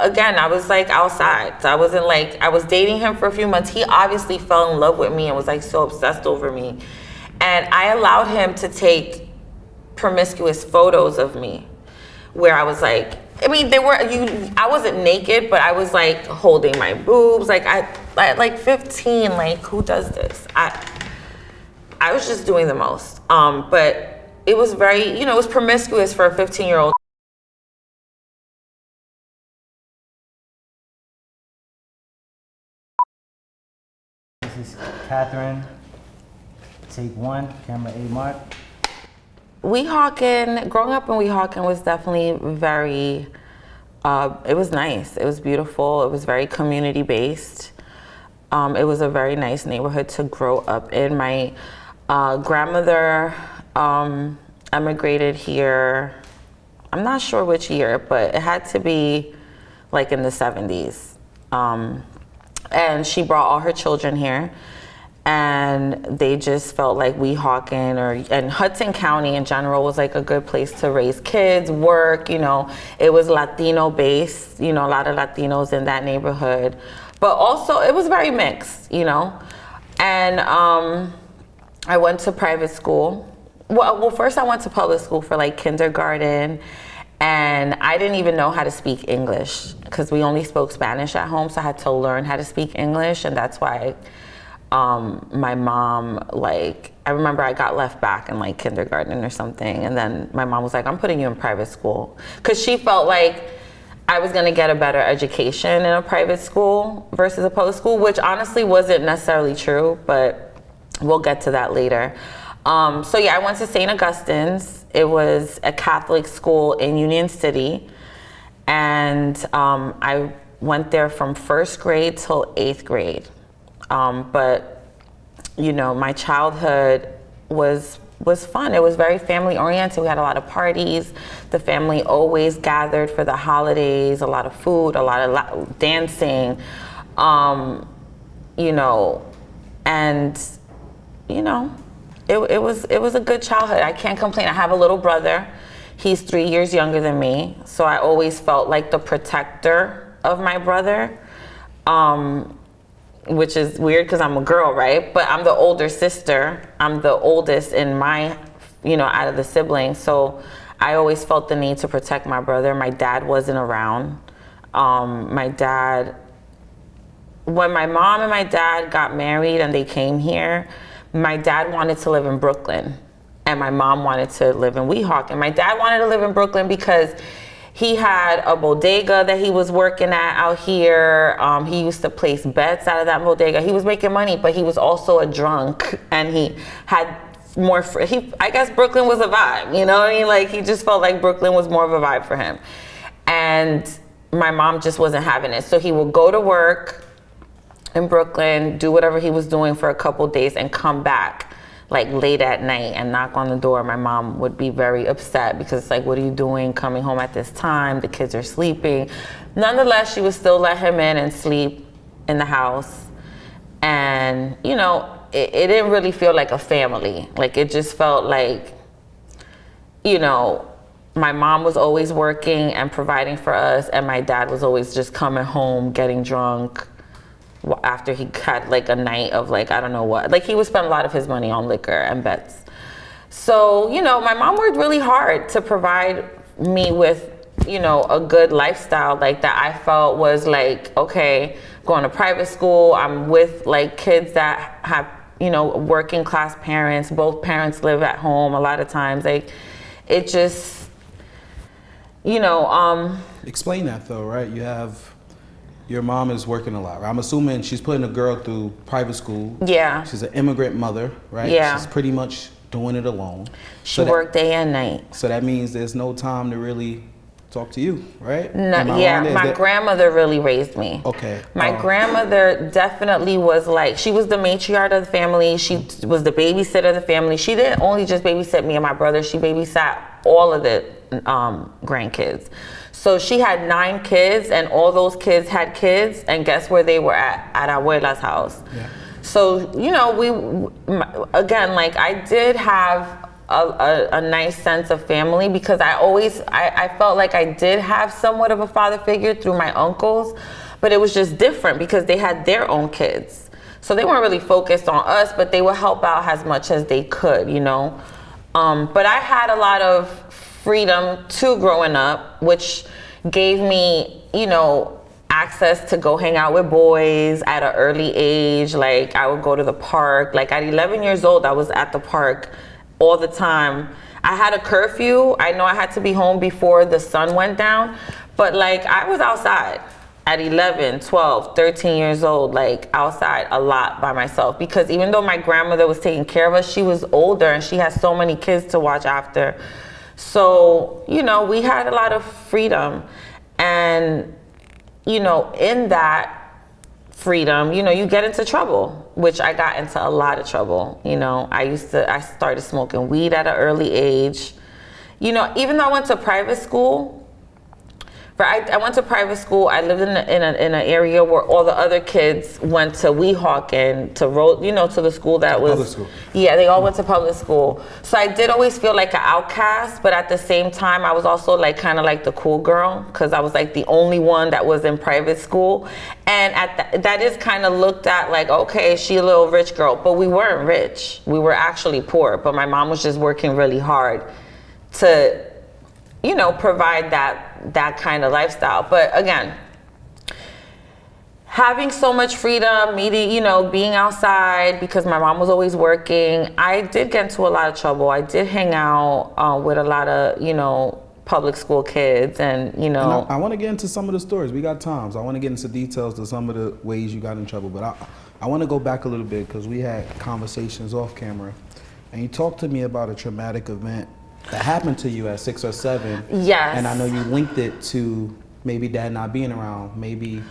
again, I was like outside. So I wasn't like, I was dating him for a few months. He obviously fell in love with me and was like so obsessed over me. And I allowed him to take promiscuous photos of me where I was like, I mean, I wasn't naked, but I was like holding my boobs. Like I like 15, like who does this? I was just doing the most. But it was very, it was promiscuous for a 15-year-old. This is Katherine. Take one, camera A mark. Weehawken, growing up in Weehawken was definitely very, it was nice. It was beautiful. It was very community based. It was a very nice neighborhood to grow up in. My grandmother emigrated here, I'm not sure which year, but it had to be like in the 70s. And she brought all her children here. And they just felt like Weehawken and Hudson County in general was like a good place to raise kids, work, it was Latino based, a lot of Latinos in that neighborhood, but also it was very mixed, and I went to private school. Well, first I went to public school for like kindergarten, and I didn't even know how to speak English because we only spoke Spanish at home, so I had to learn how to speak English, and that's why my mom, I remember I got left back in like kindergarten or something, and then my mom was like, I'm putting you in private school, because she felt like I was gonna get a better education in a private school versus a public school, which honestly wasn't necessarily true, but we'll get to that later. So yeah, I went to St. Augustine's. It was a Catholic school in Union City, and I went there from 1st grade till 8th grade. But my childhood was fun. It was very family oriented. We had a lot of parties. The family always gathered for the holidays, a lot of food, a lot of dancing, and it was a good childhood. I can't complain. I have a little brother. He's 3 years younger than me. So I always felt like the protector of my brother. Which is weird because I'm a girl, right? But I'm the older sister. I'm the oldest in my, out of the siblings. So I always felt the need to protect my brother. My dad wasn't around. When my mom and my dad got married and they came here, my dad wanted to live in Brooklyn and my mom wanted to live in Weehawken. My dad wanted to live in Brooklyn because he had a bodega that he was working at out here. He used to place bets out of that bodega. He was making money, but he was also a drunk, and he had more. I guess Brooklyn was a vibe, you know what I mean? Like he just felt like Brooklyn was more of a vibe for him, and my mom just wasn't having it. So he would go to work in Brooklyn, do whatever he was doing for a couple days, and come back like late at night and knock on the door. My mom would be very upset because it's like, what are you doing coming home at this time? The kids are sleeping. Nonetheless, she would still let him in and sleep in the house. And, it didn't really feel like a family. Like it just felt like, my mom was always working and providing for us, and my dad was always just coming home, getting drunk, after he had like a night of like, I don't know what, like he would spend a lot of his money on liquor and bets. So, my mom worked really hard to provide me with, a good lifestyle like that I felt was like, okay, going to private school, I'm with like kids that have, working class parents, both parents live at home a lot of times. Like it just, Explain that though, right? Your mom is working a lot, right? I'm assuming she's putting a girl through private school. Yeah. She's an immigrant mother, right? Yeah. She's pretty much doing it alone. She worked day and night. So that means there's no time to really talk to you, right? No, yeah, my grandmother really raised me. Okay. My grandmother definitely was like, she was the matriarch of the family. She was the babysitter of the family. She didn't only just babysit me and my brother. She babysat all of the grandkids. So she had 9 kids, and all those kids had kids, and guess where they were at Abuela's house. Yeah. So, again, like I did have a nice sense of family, because I felt like I did have somewhat of a father figure through my uncles, but it was just different because they had their own kids. So they weren't really focused on us, but they would help out as much as they could, you know. But I had a lot of freedom too growing up, which gave me, you know, access to go hang out with boys at an early age. Like I would go to the park. Like at 11 years old, I was at the park all the time. I had a curfew. I know I had to be home before the sun went down, but like I was outside at 11, 12, 13 years old, like outside a lot by myself, because even though my grandmother was taking care of us, she was older and she has so many kids to watch after. So, you know, we had a lot of freedom. And you know, in that freedom, you know, you get into trouble, which I got into a lot of trouble. You know, I started smoking weed at an early age. You know, even though I went to private school, I went to private school. I lived in an area where all the other kids went to Weehawken, to the school that was... Public school. Yeah, they all went to public school. So I did always feel like an outcast, but at the same time, I was also like kind of like the cool girl, because I was like the only one that was in private school. And that is kind of looked at like, okay, she a little rich girl, but we weren't rich. We were actually poor, but my mom was just working really hard to, you know, provide that kind of lifestyle. But again, having so much freedom, meeting, you know, being outside, because my mom was always working, I did get into a lot of trouble. I did hang out with a lot of, you know, public school kids, and, you know. And I want to get into some of the stories. We got times. I want to get into details to some of the ways you got in trouble. But I want to go back a little bit, because we had conversations off camera, and you talked to me about a traumatic event that happened to you at 6 or 7. Yes. And I know you linked it to maybe dad not being around, maybe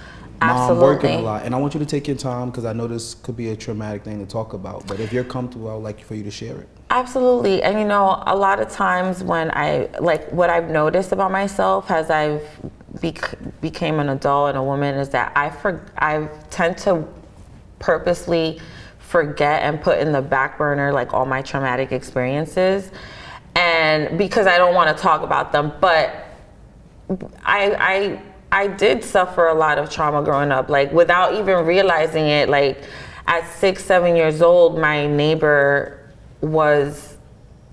Absolutely. mom working a lot. And I want you to take your time, because I know this could be a traumatic thing to talk about. But if you're comfortable, I would like for you to share it. Absolutely. And you know, a lot of times when what I've noticed about myself as I've became an adult and a woman is that I tend to purposely forget and put in the back burner like all my traumatic experiences. And because I don't want to talk about them, but I did suffer a lot of trauma growing up, like without even realizing it. Like at 6, 7 years old, my neighbor was,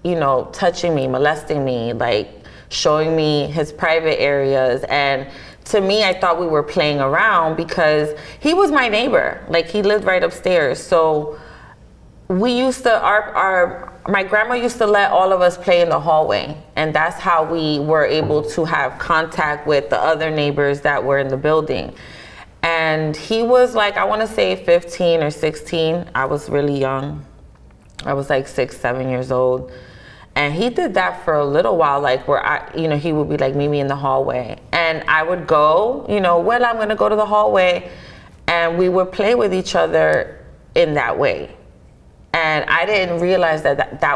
you know, touching me, molesting me, like showing me his private areas. And to me, I thought we were playing around because he was my neighbor. Like he lived right upstairs. So we used to, my grandma used to let all of us play in the hallway, and that's how we were able to have contact with the other neighbors that were in the building. And he was like, I want to say 15 or 16. I was really young. I was like 6, 7 years old. And he did that for a little while, like where he would be like, meet me in the hallway. And I would go, I'm going to go to the hallway. And we would play with each other in that way. And I didn't realize that I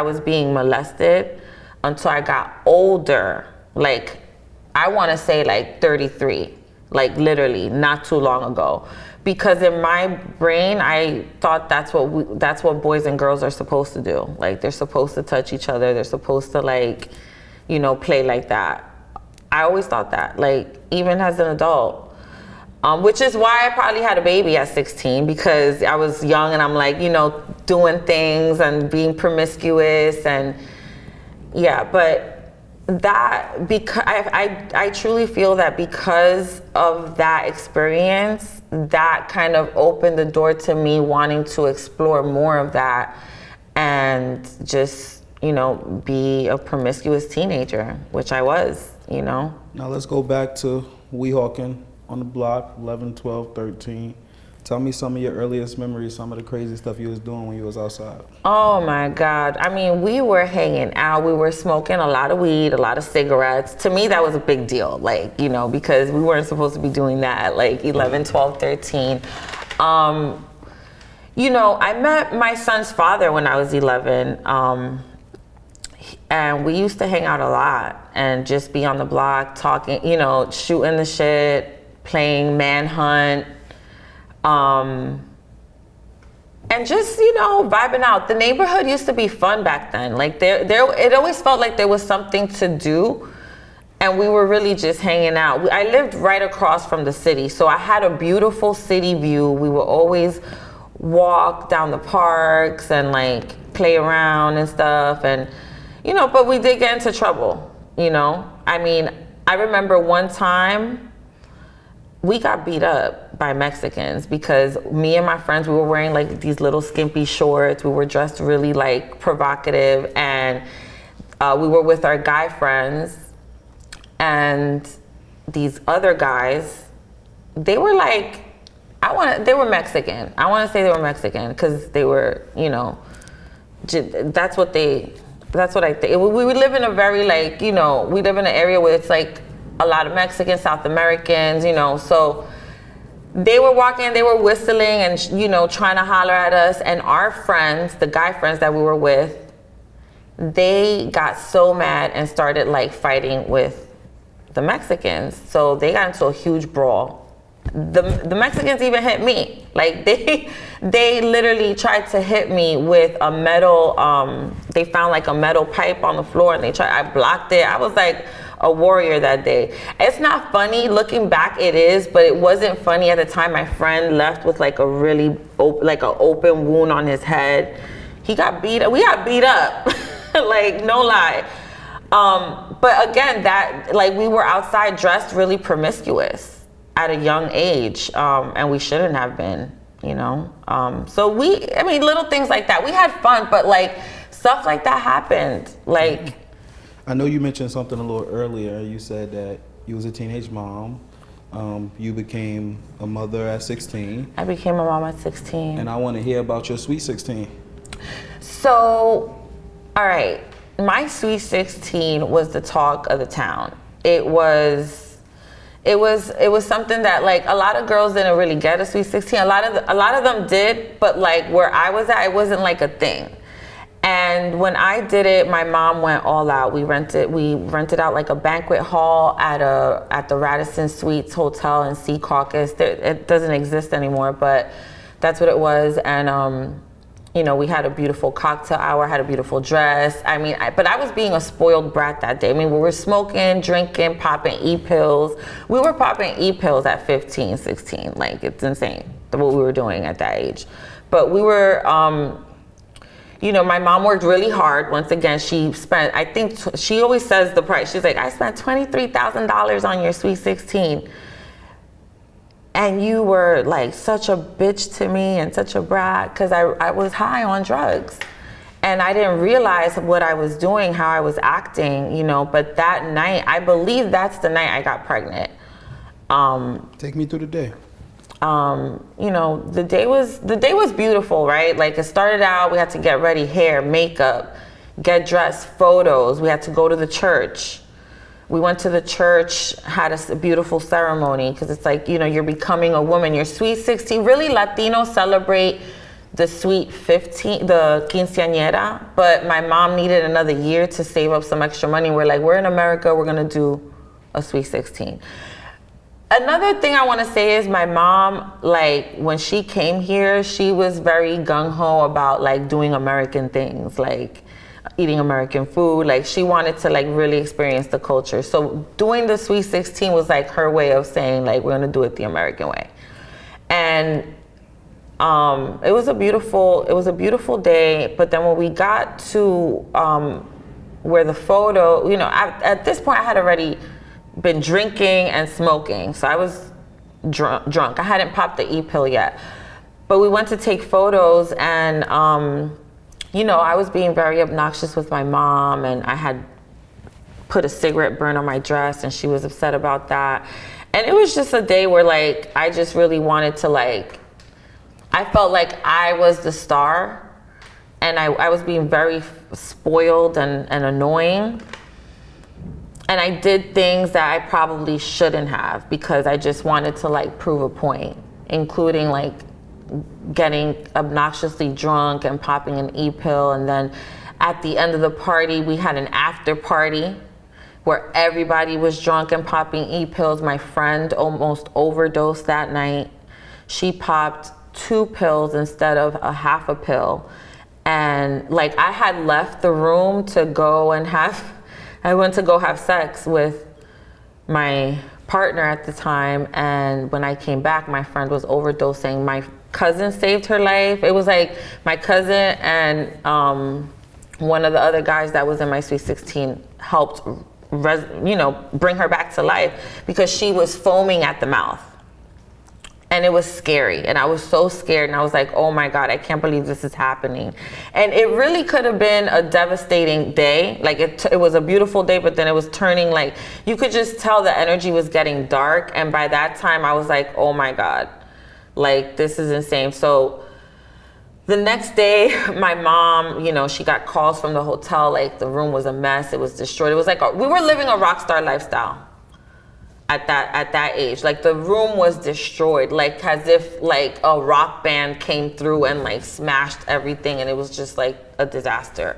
was being molested until I got older. Like, I want to say like 33, like literally not too long ago. Because in my brain, I thought that's what boys and girls are supposed to do. Like, they're supposed to touch each other. They're supposed to like, play like that. I always thought that, like, even as an adult. Which is why I probably had a baby at 16, because I was young and I'm like, doing things and being promiscuous and yeah, but that, because I truly feel that because of that experience, that kind of opened the door to me wanting to explore more of that and just, be a promiscuous teenager, which I was, Now let's go back to Weehawken. On the block, 11, 12, 13. Tell me some of your earliest memories, some of the crazy stuff you was doing when you was outside. Oh my God. I mean, we were hanging out. We were smoking a lot of weed, a lot of cigarettes. To me, that was a big deal, like, because we weren't supposed to be doing that at like 11, 12, 13. I met my son's father when I was 11. And we used to hang out a lot and just be on the block talking, shooting the shit, playing manhunt, and just, you know, vibing out. The neighborhood used to be fun back then. Like it always felt like there was something to do, and we were really just hanging out. I lived right across from the city, so I had a beautiful city view. We would always walk down the parks and like play around and stuff, and you know, but we did get into trouble, you know. I mean, I remember one time we got beat up by Mexicans because me and my friends, we were wearing like these little skimpy shorts. We were dressed really like provocative, and we were with our guy friends, and these other guys, they were like, they were Mexican. I want to say they were Mexican because they were, you know, that's what I think. We live in a very like, you know, we live in an area where it's like a lot of Mexicans, South Americans, you know, so they were walking, they were whistling and, you know, trying to holler at us. And our friends, the guy friends that we were with, they got so mad and started like fighting with the Mexicans. So they got into a huge brawl. The Mexicans even hit me. Like they literally tried to hit me with a metal, they found like a metal pipe on the floor and I blocked it. I was like a warrior that day. It's not funny looking back, it is, but it wasn't funny at the time. My friend left with like a really like an open wound on his head. He got beat up, we got beat up, like no lie. But again, that like we were outside dressed really promiscuous at a young age, and we shouldn't have been, you know. So I mean, little things like that. We had fun, but like stuff like that happened. Like, I know you mentioned something a little earlier. You said that you was a teenage mom. You became a mother at 16. I became a mom at 16. And I want to hear about your sweet 16. So, all right, my sweet 16 was the talk of the town. It was something that like a lot of girls didn't really get a sweet 16. A lot of them did, but like where I was at, it wasn't like a thing. And when I did it, my mom went all out. We rented out like a banquet hall at the Radisson Suites Hotel in Sea Caucus. It doesn't exist anymore, but that's what it was. And you know, we had a beautiful cocktail hour, had a beautiful dress. I mean, but I was being a spoiled brat that day. I mean, we were smoking, drinking, popping e-pills. We were popping e-pills at 15, 16. Like, it's insane what we were doing at that age. But we were, you know, my mom worked really hard. Once again, she spent, I think, she always says the price. She's like, I spent $23,000 on your sweet 16. And you were like such a bitch to me and such a brat because I was high on drugs. And I didn't realize what I was doing, how I was acting, you know, but that night, I believe that's the night I got pregnant. Take me through the day. You know, the day was beautiful, right? Like it started out, we had to get ready, hair, makeup, get dressed, photos. We had to go to the church. We went to the church, had a beautiful ceremony because it's like, you know, you're becoming a woman. Your sweet 16, really Latinos celebrate the sweet 15, the quinceañera, but my mom needed another year to save up some extra money. We're like, we're in America, we're gonna do a sweet 16. Another thing I wanna say is my mom, like when she came here, she was very gung-ho about like doing American things, like eating American food. Like she wanted to like really experience the culture. So doing the sweet 16 was like her way of saying like, we're gonna do it the American way. And it was a beautiful day. But then when we got to where the photo, you know, at this point I had already been drinking and smoking. So I was drunk. I hadn't popped the e-pill yet. But we went to take photos and you know, I was being very obnoxious with my mom and I had put a cigarette burn on my dress and she was upset about that. And it was just a day where like, I just really wanted to like, I felt like I was the star and I was being very spoiled and annoying. And I did things that I probably shouldn't have because I just wanted to like prove a point, including like getting obnoxiously drunk and popping an e-pill. And then at the end of the party, we had an after party where everybody was drunk and popping e-pills. My friend almost overdosed that night. She popped 2 pills instead of a half a pill. And like I had left the room to go and I went to go have sex with my partner at the time. And when I came back, my friend was overdosing. My cousin saved her life. It was like my cousin and one of the other guys that was in my Sweet 16 helped, bring her back to life because she was foaming at the mouth. And it was scary. And I was so scared. And I was like, oh my God, I can't believe this is happening. And it really could have been a devastating day. Like it was a beautiful day, but then it was turning like, you could just tell the energy was getting dark. And by that time I was like, oh my God, like this is insane. So the next day, my mom, she got calls from the hotel, like the room was a mess, it was destroyed. It was like, we were living a rock star lifestyle at that age. Like the room was destroyed, like as if like a rock band came through and like smashed everything, and it was just like a disaster.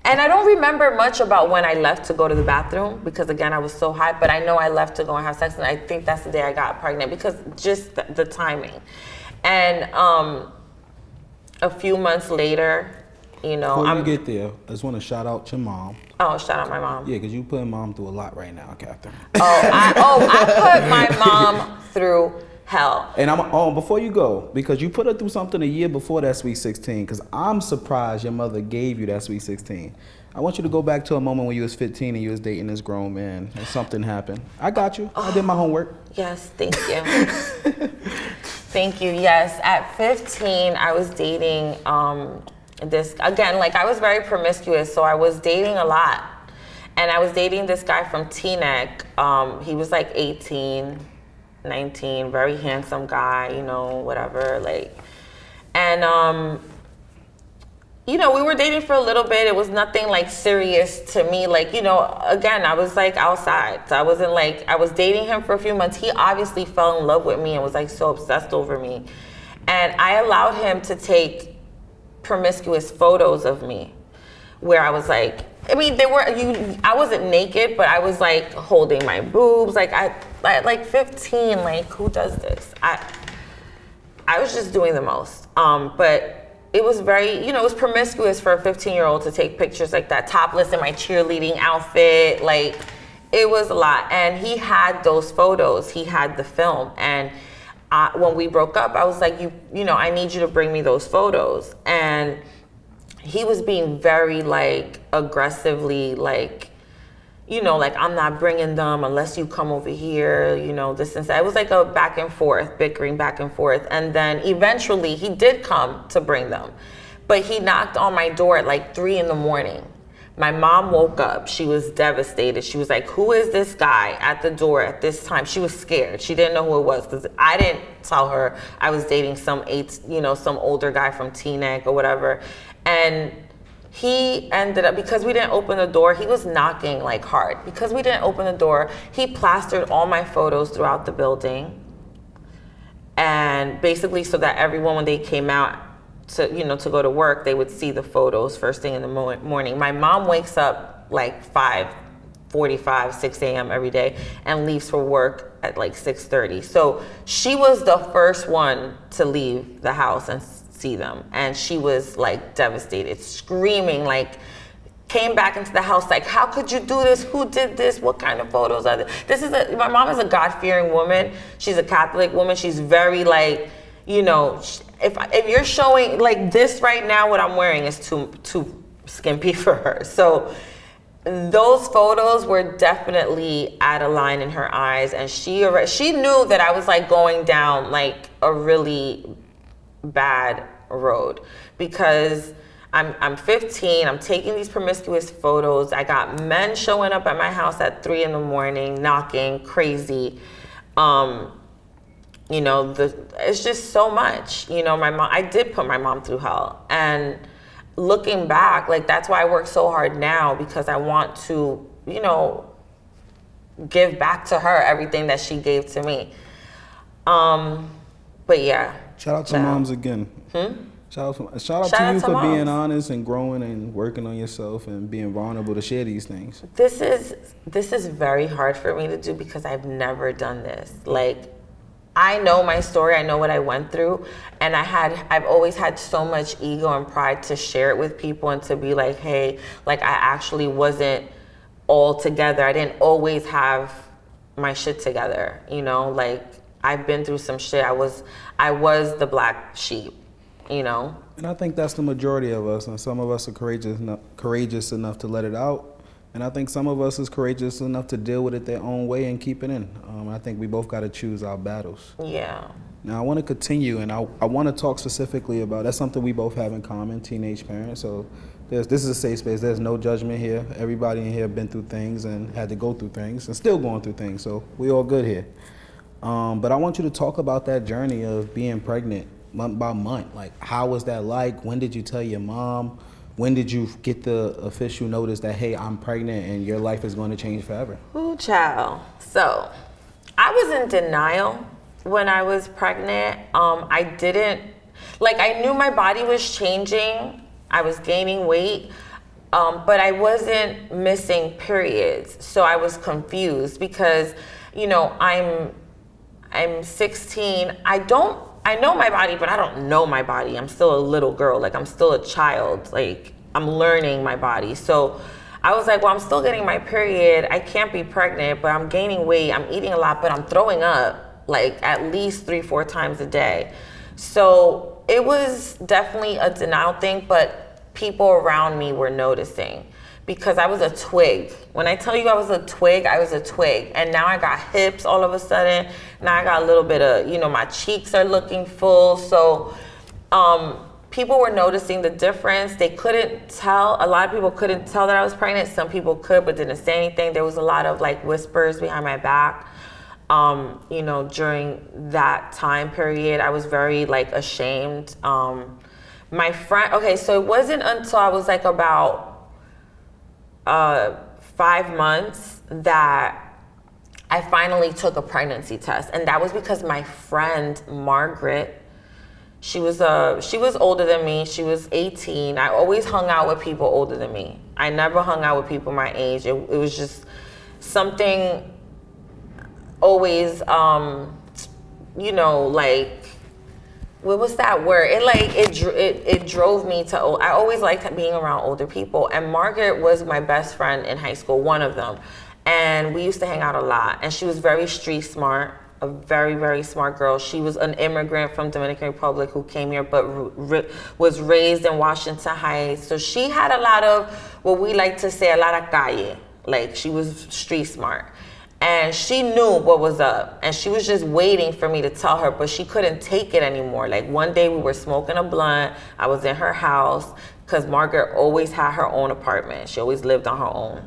And I don't remember much about when I left to go to the bathroom because again, I was so high, but I know I left to go and have sex, and I think that's the day I got pregnant because just the timing. And a few months later, Before you get there, I just want to shout out your mom. Oh, shout out my mom. Yeah, because you putting mom through a lot right now, Catherine. I put my mom through hell. And before you go, because you put her through something a year before that Sweet 16, because I'm surprised your mother gave you that Sweet 16. I want you to go back to a moment when you was 15 and you was dating this grown man and something happened. I got you. I did my homework. Yes, thank you. Thank you. Yes, at 15, I was dating this, again, like I was very promiscuous, so I was dating a lot. And I was dating this guy from Teaneck. He was like 18. 19, very handsome guy, whatever, like, and we were dating for a little bit. It was nothing like serious to me, like, again, I was like outside, so I wasn't like, I was dating him for a few months. He obviously fell in love with me and was like so obsessed over me, and I allowed him to take promiscuous photos of me where I was like, I wasn't naked, but I was like holding my boobs. Like I like 15, like who does this? I was just doing the most. But it was very, it was promiscuous for a 15-year-old to take pictures like that, topless in my cheerleading outfit. Like it was a lot. And he had those photos, he had the film. And when we broke up, I was like, I need you to bring me those photos. And he was being very like aggressively like, like I'm not bringing them unless you come over here, this and that. It was like a back and forth, bickering back and forth. And then eventually he did come to bring them, but he knocked on my door at like 3 a.m. My mom woke up. She was devastated. She was like, who is this guy at the door at this time? She was scared. She didn't know who it was because I didn't tell her I was dating some older guy from Teaneck or whatever. And he ended up, because we didn't open the door, he was knocking like hard. Because we didn't open the door, he plastered all my photos throughout the building. And basically so that everyone, when they came out to go to work, they would see the photos first thing in the morning. My mom wakes up like 5:45, 6 a.m. every day and leaves for work at like 6:30. So she was the first one to leave the house and see them, and she was like devastated, screaming, like came back into the house like, how could you do this? Who did this? What kind of photos are this? My mom is a God-fearing woman. She's a Catholic woman. She's very like, if you're showing like this right now, what I'm wearing is too skimpy for her. So those photos were definitely at a line in her eyes, and she knew that I was like going down like a really bad road, because I'm 15, I'm taking these promiscuous photos. I got men showing up at my house at 3 a.m, knocking, crazy. It's just so much. My mom, I did put my mom through hell. And looking back, like that's why I work so hard now, because I want to, give back to her everything that she gave to me. But yeah. Shout out to moms again. Shout out to you for being honest and growing and working on yourself and being vulnerable to share these things. This is very hard for me to do because I've never done this. Like, I know my story, I know what I went through, and I've always had so much ego and pride to share it with people and to be like, hey, like I actually wasn't all together. I didn't always have my shit together, you know, like I've been through some shit. I was the black sheep, you know. And I think that's the majority of us, and some of us are courageous enough to let it out. And I think some of us is courageous enough to deal with it their own way and keep it in. I think we both got to choose our battles. Yeah. Now I want to continue, and I want to talk specifically about, that's something we both have in common, teenage parents. So this is a safe space. There's no judgment here. Everybody in here been through things and had to go through things and still going through things. So we all good here. But I want you to talk about that journey of being pregnant month by month. Like, how was that like? When did you tell your mom? When did you get the official notice that, hey, I'm pregnant and your life is going to change forever? Ooh, child. So I was in denial when I was pregnant. I knew my body was changing. I was gaining weight, but I wasn't missing periods. So I was confused because, you know, I'm 16. I know my body, but I don't know my body. I'm still a little girl. Like, I'm still a child. Like, I'm learning my body. So I was like, well, I'm still getting my period. I can't be pregnant, but I'm gaining weight. I'm eating a lot, but I'm throwing up like at least 3-4 times a day. So it was definitely a denial thing, but people around me were noticing because I was a twig. When I tell you I was a twig, I was a twig. And now I got hips all of a sudden. Now I got a little bit of, you know, my cheeks are looking full. So people were noticing the difference. They couldn't tell. A lot of people couldn't tell that I was pregnant. Some people could, but didn't say anything. There was a lot of like whispers behind my back. You know, during that time period, I was very like ashamed. My friend, okay, so it wasn't until I was like about 5 months that I finally took a pregnancy test. And that was because my friend Margaret, she was older than me. She was 18. I always hung out with people older than me. I never hung out with people my age. It was just something always, you know, like, what was that word? It drove me to, I always liked being around older people. And Margaret was my best friend in high school, one of them. And we used to hang out a lot. And she was very street smart, a very, very smart girl. She was an immigrant from Dominican Republic who came here, but was raised in Washington Heights. So she had a lot of, what we like to say, a lot of calle. Like, she was street smart. And she knew what was up, and she was just waiting for me to tell her, but she couldn't take it anymore. Like, one day we were smoking a blunt. I was in her house because Margaret always had her own apartment. She always lived on her own.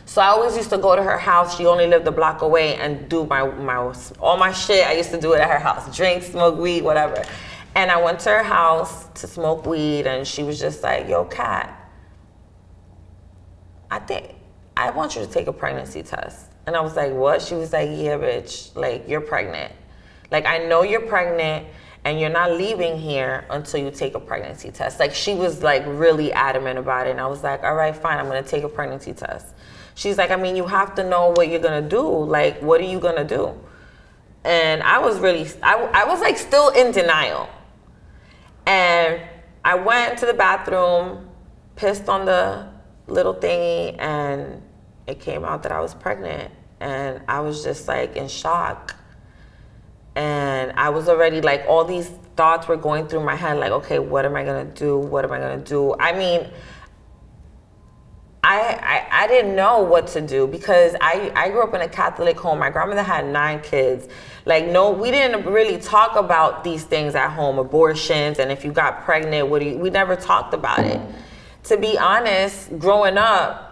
So I always used to go to her house. She only lived a block away, and do all my shit. I used to do it at her house, drink, smoke weed, whatever. And I went to her house to smoke weed, and she was just like, yo, Kat, I want you to take a pregnancy test. And I was like, what? She was like, yeah, bitch, like, you're pregnant. Like, I know you're pregnant and you're not leaving here until you take a pregnancy test. Like, she was like really adamant about it. And I was like, all right, fine, I'm gonna take a pregnancy test. She's like, I mean, you have to know what you're gonna do. Like, what are you gonna do? And I was really, I was like still in denial. And I went to the bathroom, pissed on the little thingy, and it came out that I was pregnant. And I was just like in shock. And I was already like, all these thoughts were going through my head, like, okay, what am I gonna do? What am I gonna do? I mean, I didn't know what to do because I grew up in a Catholic home. My grandmother had 9 kids. Like, no, we didn't really talk about these things at home, abortions, and if you got pregnant, we never talked about it. To be honest, growing up,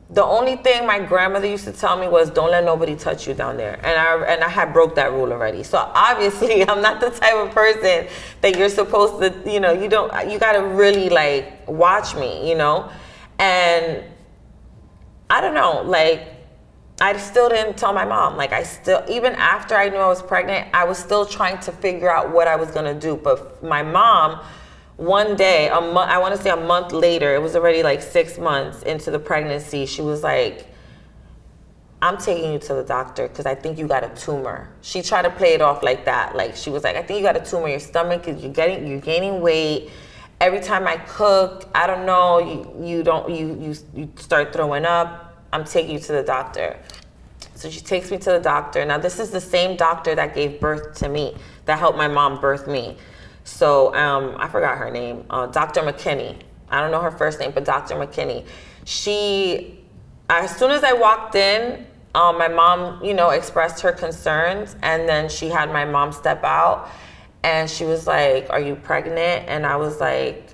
the only thing my grandmother used to tell me was, don't let nobody touch you down there. And I had broke that rule already. So obviously I'm not the type of person that you're supposed to, you know, you gotta really like watch me, you know? And I don't know, like, I still didn't tell my mom. Like, even after I knew I was pregnant, I was still trying to figure out what I was gonna do. But my mom, one day, I want to say a month later, it was already like 6 months into the pregnancy, she was like, I'm taking you to the doctor because I think you got a tumor. She tried to play it off like that. Like, she was like, I think you got a tumor in your stomach because you're gaining weight. Every time I cook, I don't know, you start throwing up. I'm taking you to the doctor. So she takes me to the doctor. Now, this is the same doctor that gave birth to me, that helped my mom birth me. So I forgot her name, Dr. McKinney. I don't know her first name, but Dr. McKinney. As soon as I walked in, my mom, expressed her concerns, and then she had my mom step out, and she was like, "Are you pregnant?" And I was like,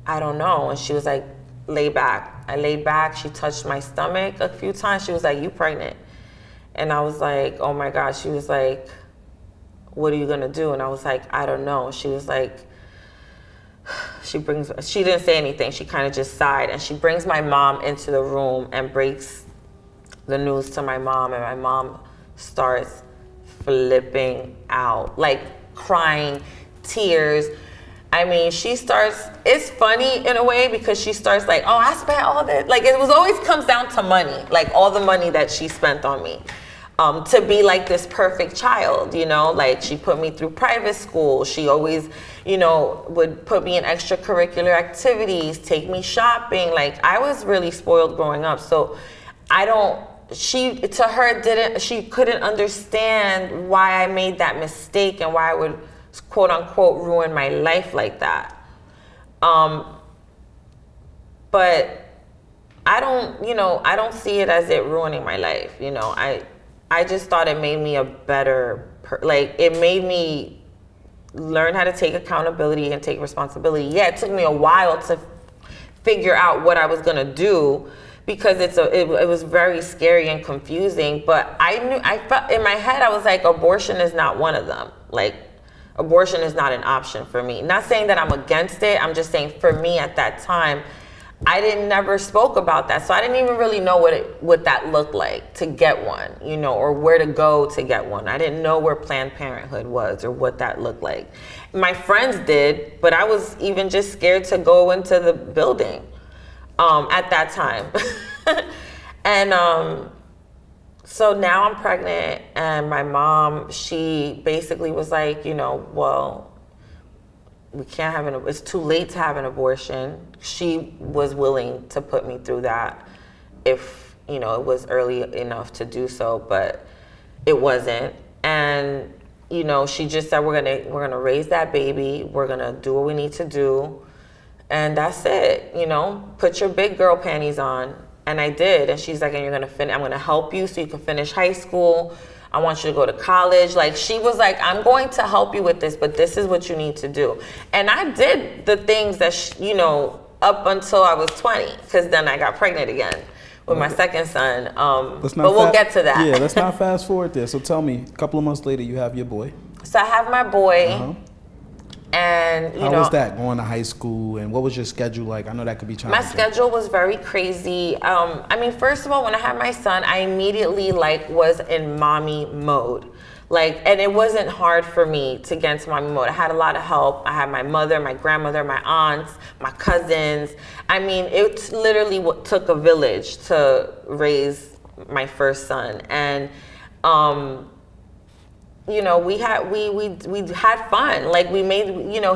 "I don't know." And she was like, "Lay back." I laid back. She touched my stomach a few times. She was like, "You pregnant?" And I was like, "Oh my God." She was like, "What are you gonna do?" And I was like, "I don't know." She was like, she didn't say anything. She kind of just sighed, and she brings my mom into the room and breaks the news to my mom, and my mom starts flipping out, like crying, tears. I mean, it's funny in a way because she starts like, "Oh, I spent all this." Like, it was always comes down to money, like all the money that she spent on me. To be like this perfect child, like she put me through private school. She always, would put me in extracurricular activities, take me shopping. Like, I was really spoiled growing up. So she couldn't understand why I made that mistake and why I would quote unquote ruin my life like that. But I don't see it as it ruining my life. I just thought it made me a better, it made me learn how to take accountability and take responsibility. Yeah, it took me a while to figure out what I was gonna do because it was very scary and confusing. But I felt in my head, I was like, abortion is not one of them. Like, abortion is not an option for me. Not saying that I'm against it. I'm just saying for me at that time, I never spoke about that. So I didn't even really know what that looked like to get one, or where to go to get one. I didn't know where Planned Parenthood was or what that looked like. My friends did, but I was even just scared to go into the building at that time. And so now I'm pregnant, and my mom, she basically was like, well, we can't it's too late to have an abortion. She was willing to put me through that if, it was early enough to do so, but it wasn't. And, she just said, we're gonna raise that baby. We're gonna do what we need to do. And that's it, put your big girl panties on. And I did. And she's like, and I'm gonna help you so you can finish high school. I want you to go to college. Like, she was like, I'm going to help you with this, but this is what you need to do. And I did the things that, up until I was 20, because then I got pregnant again with my second son. But we'll get to that. Yeah, let's not fast forward there. So tell me, a couple of months later, you have your boy. So I have my boy. And how was that going to high school, and what was your schedule like? I know that could be challenging. My schedule was very crazy. First of all, when I had my son, I immediately was in mommy mode. And it wasn't hard for me to get into mommy mode. I had a lot of help. I had my mother, my grandmother, my aunts, my cousins. It literally took a village to raise my first son. And we had fun. Like, we made,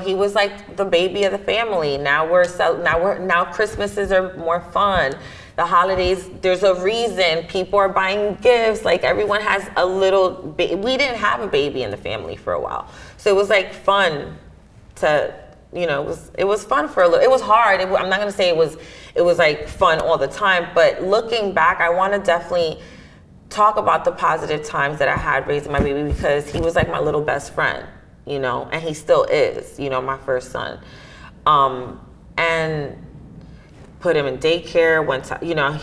he was like the baby of the family. Now Christmases are more fun. The holidays, there's a reason people are buying gifts. Like, everyone has a little we didn't have a baby in the family for a while. So it was like fun to, it was fun for a little. It was hard. I'm not gonna say it was like fun all the time, but looking back, I wanna definitely talk about the positive times that I had raising my baby, because he was like my little best friend, and he still is, my first son. And put him in daycare.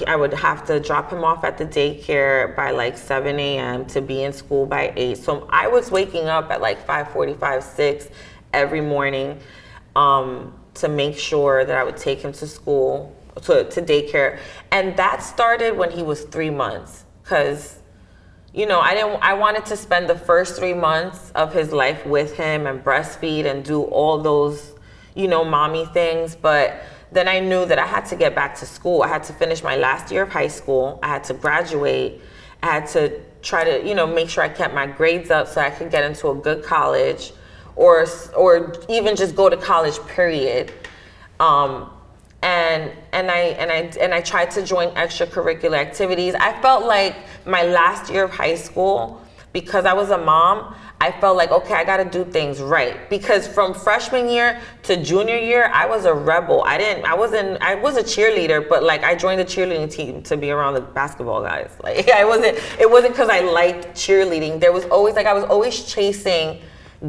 I would have to drop him off at the daycare by 7 a.m. to be in school by 8. So I was waking up at 5:45, 6 every morning to make sure that I would take him to school, to daycare. And that started when he was 3 months. Because, I wanted to spend the first 3 months of his life with him and breastfeed and do all those, mommy things. But then I knew that I had to get back to school. I had to finish my last year of high school. I had to graduate. I had to try to, you know, make sure I kept my grades up so I could get into a good college, or even just go to college, period. And I tried to join extracurricular activities. I felt like my last year of high school, because I was a mom, I felt like, okay, I gotta do things right. Because from freshman year to junior year, I was a rebel. I was a cheerleader, but like I joined the cheerleading team to be around the basketball guys. Like it wasn't because I liked cheerleading. There was always, like, I was always chasing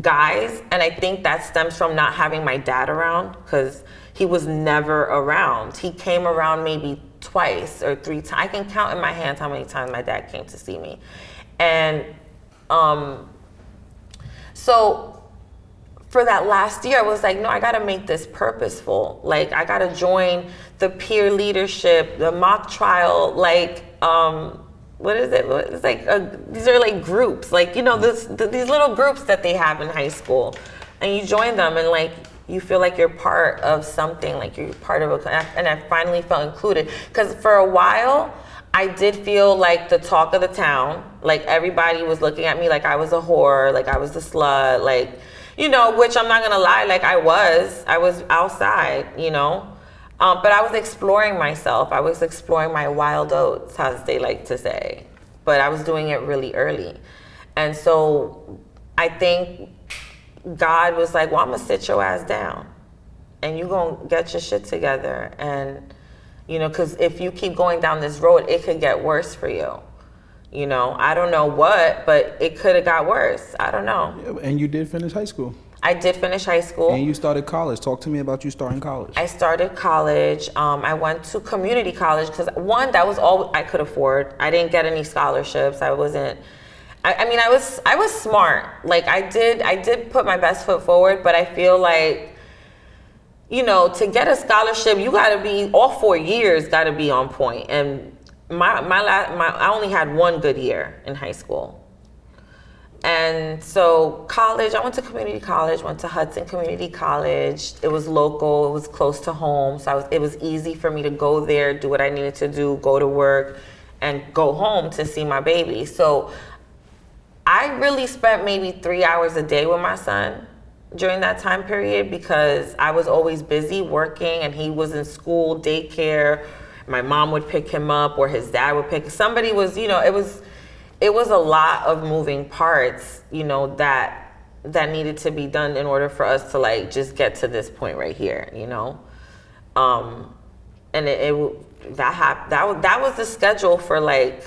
guys. And I think that stems from not having my dad around, because he was never around. He came around maybe twice or 3 times. I can count in my hands how many times my dad came to see me. And so for that last year, I was like, no, I gotta make this purposeful. Like, I gotta join the peer leadership, the mock trial, like, what is it? It's like, these are like groups, like, you know, these little groups that they have in high school. And you join them and like, you feel like you're part of something, like you're part of and I finally felt included. Because for a while, I did feel like the talk of the town. Like everybody was looking at me like I was a whore, like I was a slut, like, you know, which I'm not gonna lie, like I was outside, you know. But I was exploring myself. I was exploring my wild oats, as they like to say. But I was doing it really early. And so I think God was like, well, I'm gonna sit your ass down and you gonna get your shit together. And, you know, because if you keep going down this road, it could get worse for you. You know, I don't know what, but it could have got worse. I don't know. Yeah, and you did finish high school. I did finish high school. And you started college. Talk to me about you starting college. I started college. I went to community college because, one, that was all I could afford. I didn't get any scholarships. I wasn't. I mean, I was smart. Like I did put my best foot forward, but I feel like, you know, to get a scholarship, you gotta be, all 4 years gotta be on point. And I only had 1 good year in high school. And so college, I went to community college, went to Hudson Community College. It was local, it was close to home. So it was easy for me to go there, do what I needed to do, go to work, and go home to see my baby. So I really spent maybe 3 hours a day with my son during that time period, because I was always busy working and he was in school, daycare. My mom would pick him up, or his dad would pick. Somebody was, you know, it was a lot of moving parts, you know, that needed to be done in order for us to like just get to this point right here, you know. And that was the schedule for like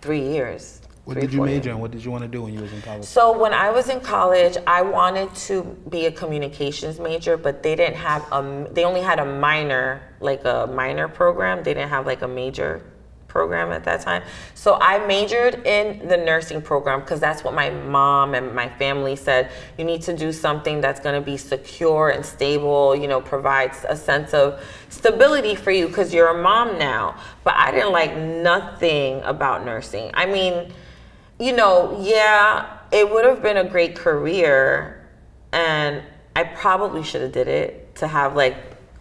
3 years. What did you major in? What did you want to do when you was in college? So when I was in college, I wanted to be a communications major, but they didn't have they only had a minor, like a minor program. They didn't have like a major program at that time. So I majored in the nursing program because that's what my mom and my family said. You need to do something that's going to be secure and stable, you know, provides a sense of stability for you because you're a mom now. But I didn't like nothing about nursing. I mean, you know, yeah, it would have been a great career and I probably should have did it to have like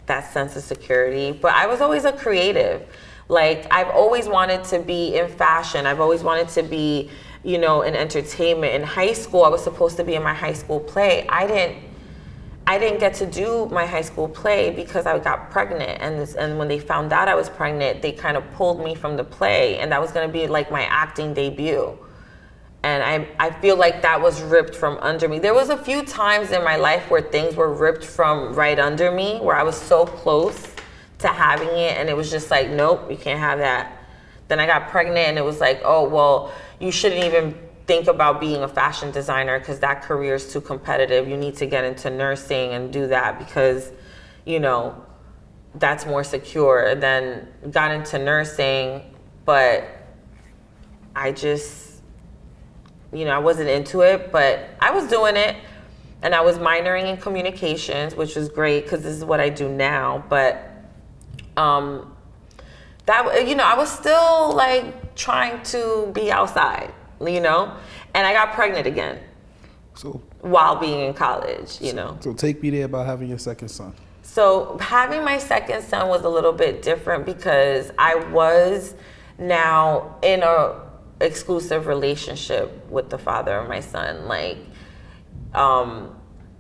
that sense of security, but I was always a creative. Like I've always wanted to be in fashion. I've always wanted to be, you know, in entertainment. In high school, I was supposed to be in my high school play. I didn't get to do my high school play because I got pregnant, and when they found out I was pregnant, they kind of pulled me from the play, and that was going to be like my acting debut. And I feel like that was ripped from under me. There was a few times in my life where things were ripped from right under me, where I was so close to having it, and it was just like, nope, you can't have that. Then I got pregnant, and it was like, oh, well, you shouldn't even think about being a fashion designer because that career is too competitive. You need to get into nursing and do that because, you know, that's more secure. Then got into nursing, but I just, you know, I wasn't into it, but I was doing it, and I was minoring in communications, which was great because this is what I do now. But that, you know, I was still like trying to be outside, you know, and I got pregnant again. So while being in college, you know. So take me there about having your second son. So having my second son was a little bit different because I was now in a exclusive relationship with the father of my son. Like,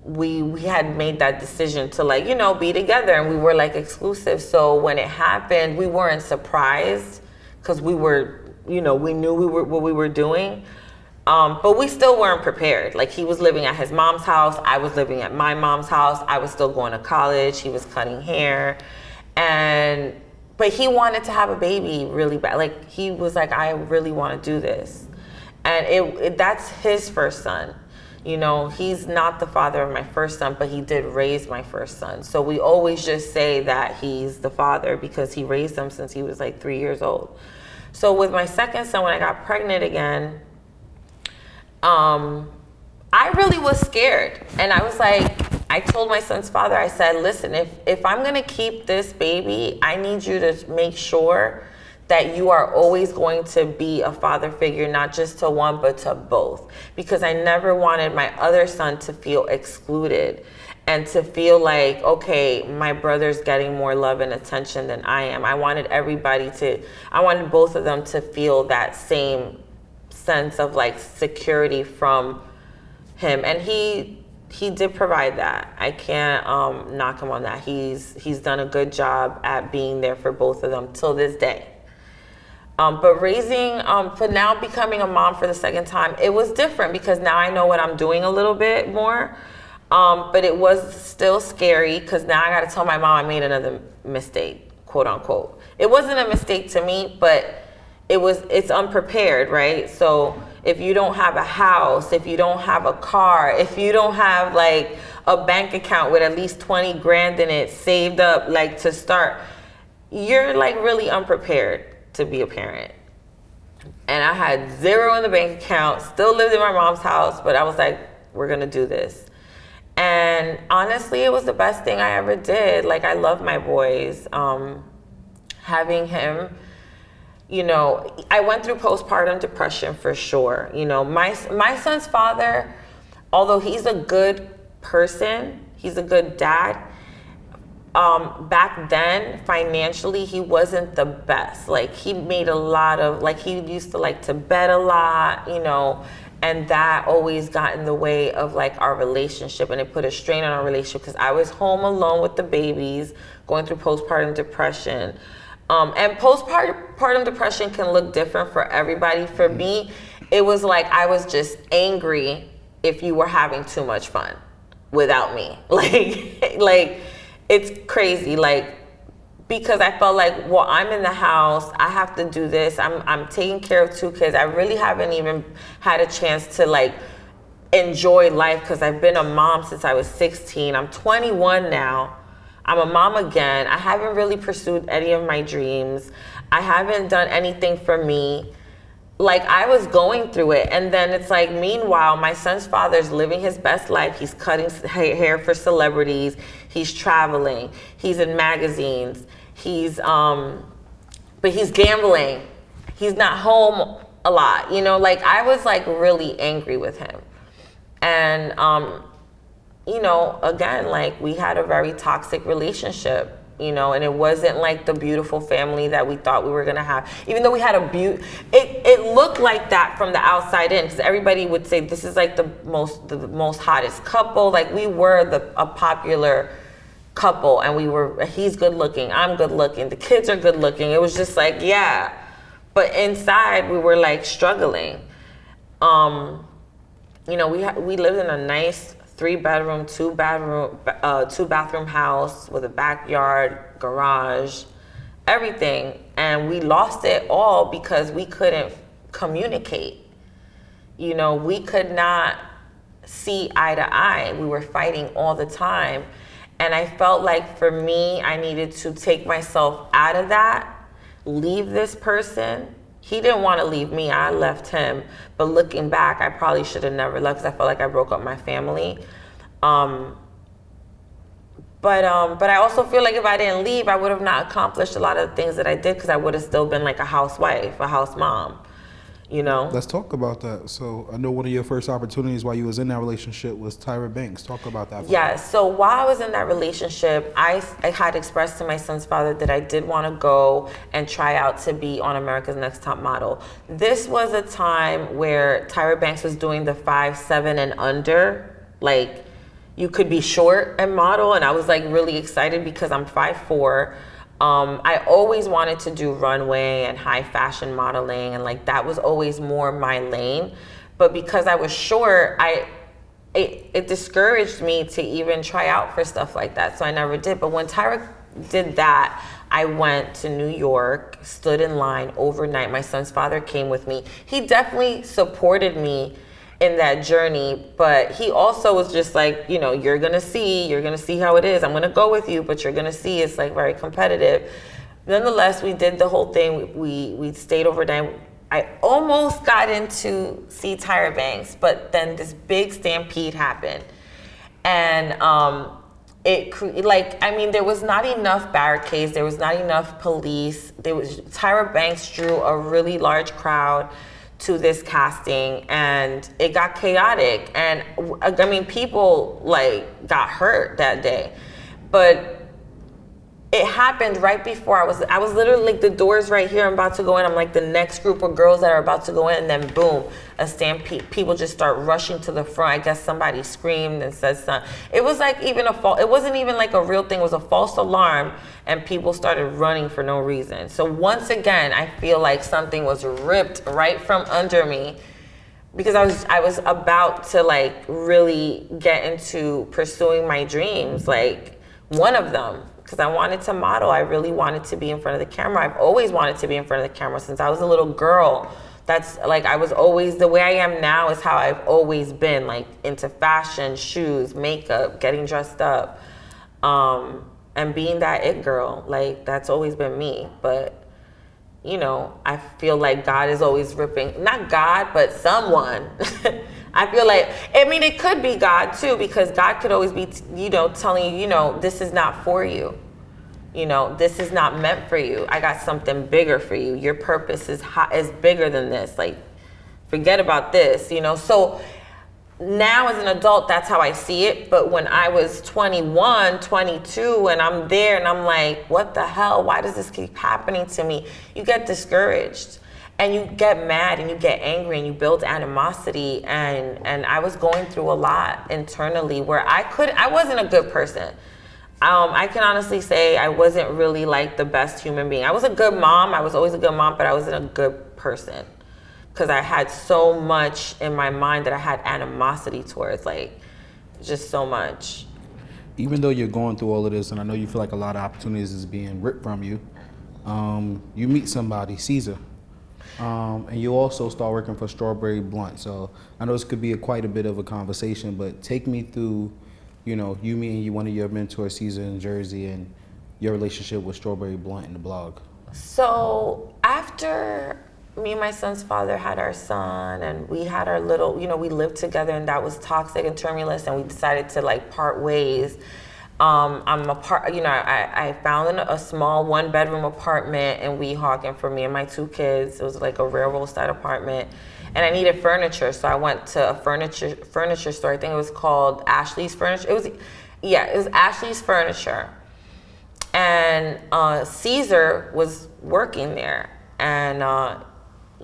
we had made that decision to, like, you know, be together, and we were like exclusive. So when it happened, we weren't surprised because we were, you know, we knew what we were doing. But we still weren't prepared. Like, he was living at his mom's house. I was living at my mom's house. I was still going to college. He was cutting hair. But he wanted to have a baby really bad. Like, he was like, I really want to do this. And that's his first son. You know, he's not the father of my first son, but he did raise my first son. So we always just say that he's the father because he raised him since he was like 3 years old. So with my second son, when I got pregnant again, I really was scared. And I was like, I told my son's father, I said, listen, if I'm going to keep this baby, I need you to make sure that you are always going to be a father figure, not just to one, but to both. Because I never wanted my other son to feel excluded and to feel like, okay, my brother's getting more love and attention than I am. I wanted both of them to feel that same sense of like security from him, and he did provide that. I can't knock him on that. He's done a good job at being there for both of them till this day. But raising, for now becoming a mom for the second time, it was different because now I know what I'm doing a little bit more. But it was still scary because now I got to tell my mom I made another mistake, quote unquote. It wasn't a mistake to me, but it's unprepared, right? So if you don't have a house, if you don't have a car, if you don't have like a bank account with at least 20 grand in it saved up, like to start, you're like really unprepared to be a parent. And I had zero in the bank account, still lived in my mom's house, but I was like, we're gonna do this. And honestly, it was the best thing I ever did. Like, I love my boys. Having him, you know, I went through postpartum depression for sure. You know, my son's father, although he's a good person, he's a good dad, back then, financially, he wasn't the best. Like, he made a lot of, like, he used to like to bet a lot, you know, and that always got in the way of like our relationship, and it put a strain on our relationship because I was home alone with the babies, going through postpartum depression. And postpartum depression can look different for everybody. For me, it was like I was just angry if you were having too much fun without me. Like it's crazy. Like, because I felt like, well, I'm in the house, I have to do this. I'm taking care of 2 kids. I really haven't even had a chance to like enjoy life because I've been a mom since I was 16. I'm 21 now. I'm a mom again. I haven't really pursued any of my dreams. I haven't done anything for me. Like, I was going through it. And then it's like, meanwhile, my son's father's living his best life. He's cutting hair for celebrities. He's traveling. He's in magazines. But he's gambling. He's not home a lot. You know, like, I was like really angry with him. And, you know, again, like, we had a very toxic relationship, you know, and it wasn't like the beautiful family that we thought we were gonna have. Even though we had it looked like that from the outside in, because everybody would say this is like the most hottest couple. Like, we were a popular couple, and he's good looking, I'm good looking, the kids are good looking. It was just like, yeah. But inside we were like struggling. You know, we lived in a nice 3-bedroom, 2-bathroom house with a backyard, garage, everything. And we lost it all because we couldn't communicate. You know, we could not see eye to eye. We were fighting all the time. And I felt like for me, I needed to take myself out of that, leave this person. He didn't want to leave me, I left him. But looking back, I probably should have never left because I felt like I broke up my family. But I also feel like if I didn't leave, I would have not accomplished a lot of the things that I did because I would have still been like a housewife, a house mom. you know? Let's talk about that. So I know one of your first opportunities while you was in that relationship was Tyra Banks. Talk about that. Yeah, so while I was in that relationship, I had expressed to my son's father that I did want to go and try out to be on America's Next Top Model. This was a time where Tyra Banks was doing the 5'7" and under, like you could be short and model, and I was like really excited because I'm 5'4". I always wanted to do runway and high fashion modeling, and like that was always more my lane. But because I was short, it discouraged me to even try out for stuff like that. So I never did. But when Tyra did that, I went to New York, stood in line overnight. My son's father came with me. He definitely supported me in that journey, but he also was just like, you know, you're gonna see how it is. I'm gonna go with you, but you're gonna see it's like very competitive. Nonetheless, we did the whole thing. We stayed overnight. I almost got in to see Tyra Banks, but then this big stampede happened. And there was not enough barricades, there was not enough police. Tyra Banks drew a really large crowd to this casting, and it got chaotic, and I mean people like got hurt that day. But it happened right before I was literally like, the door's right here, I'm about to go in, I'm like the next group of girls that are about to go in, and then boom, a stampede. People just start rushing to the front. I guess somebody screamed and said something. It was like it wasn't even like a real thing, it was a false alarm, and people started running for no reason. So once again, I feel like something was ripped right from under me, because I was about to like really get into pursuing my dreams, like one of them. Because I wanted to model. I really wanted to be in front of the camera. I've always wanted to be in front of the camera since I was a little girl. That's like, I was always, the way I am now is how I've always been, like into fashion, shoes, makeup, getting dressed up, and being that it girl. Like that's always been me. But, you know, I feel like God is always ripping, not God, but someone. I feel like, I mean, it could be God too, because God could always be, you know, telling you, you know, this is not for you. You know, this is not meant for you. I got something bigger for you. Your purpose is bigger than this. Like, forget about this, you know? So now as an adult, that's how I see it. But when I was 21, 22, and I'm there and I'm like, what the hell? Why does this keep happening to me? You get discouraged. And you get mad and you get angry and you build animosity, and I was going through a lot internally where I wasn't a good person. I can honestly say I wasn't really like the best human being. I was a good mom. I was always a good mom, but I wasn't a good person because I had so much in my mind that I had animosity towards, like just so much. Even though you're going through all of this, and I know you feel like a lot of opportunities is being ripped from you, you meet somebody, Caesar. And you also start working for Strawberry Blunt. So I know this could be quite a bit of a conversation, but take me through, you know, you meeting one of your mentors, Caesar in Jersey, and your relationship with Strawberry Blunt in the blog. So after me and my son's father had our son, and we had our little, you know, we lived together, and that was toxic and turbulent, and we decided to like part ways. I found a small 1-bedroom apartment in Weehawken for me and my 2 kids. It was like a railroad style apartment, and I needed furniture, so I went to a furniture store. I think it was called Ashley's Furniture. It was Ashley's Furniture, and Caesar was working there, and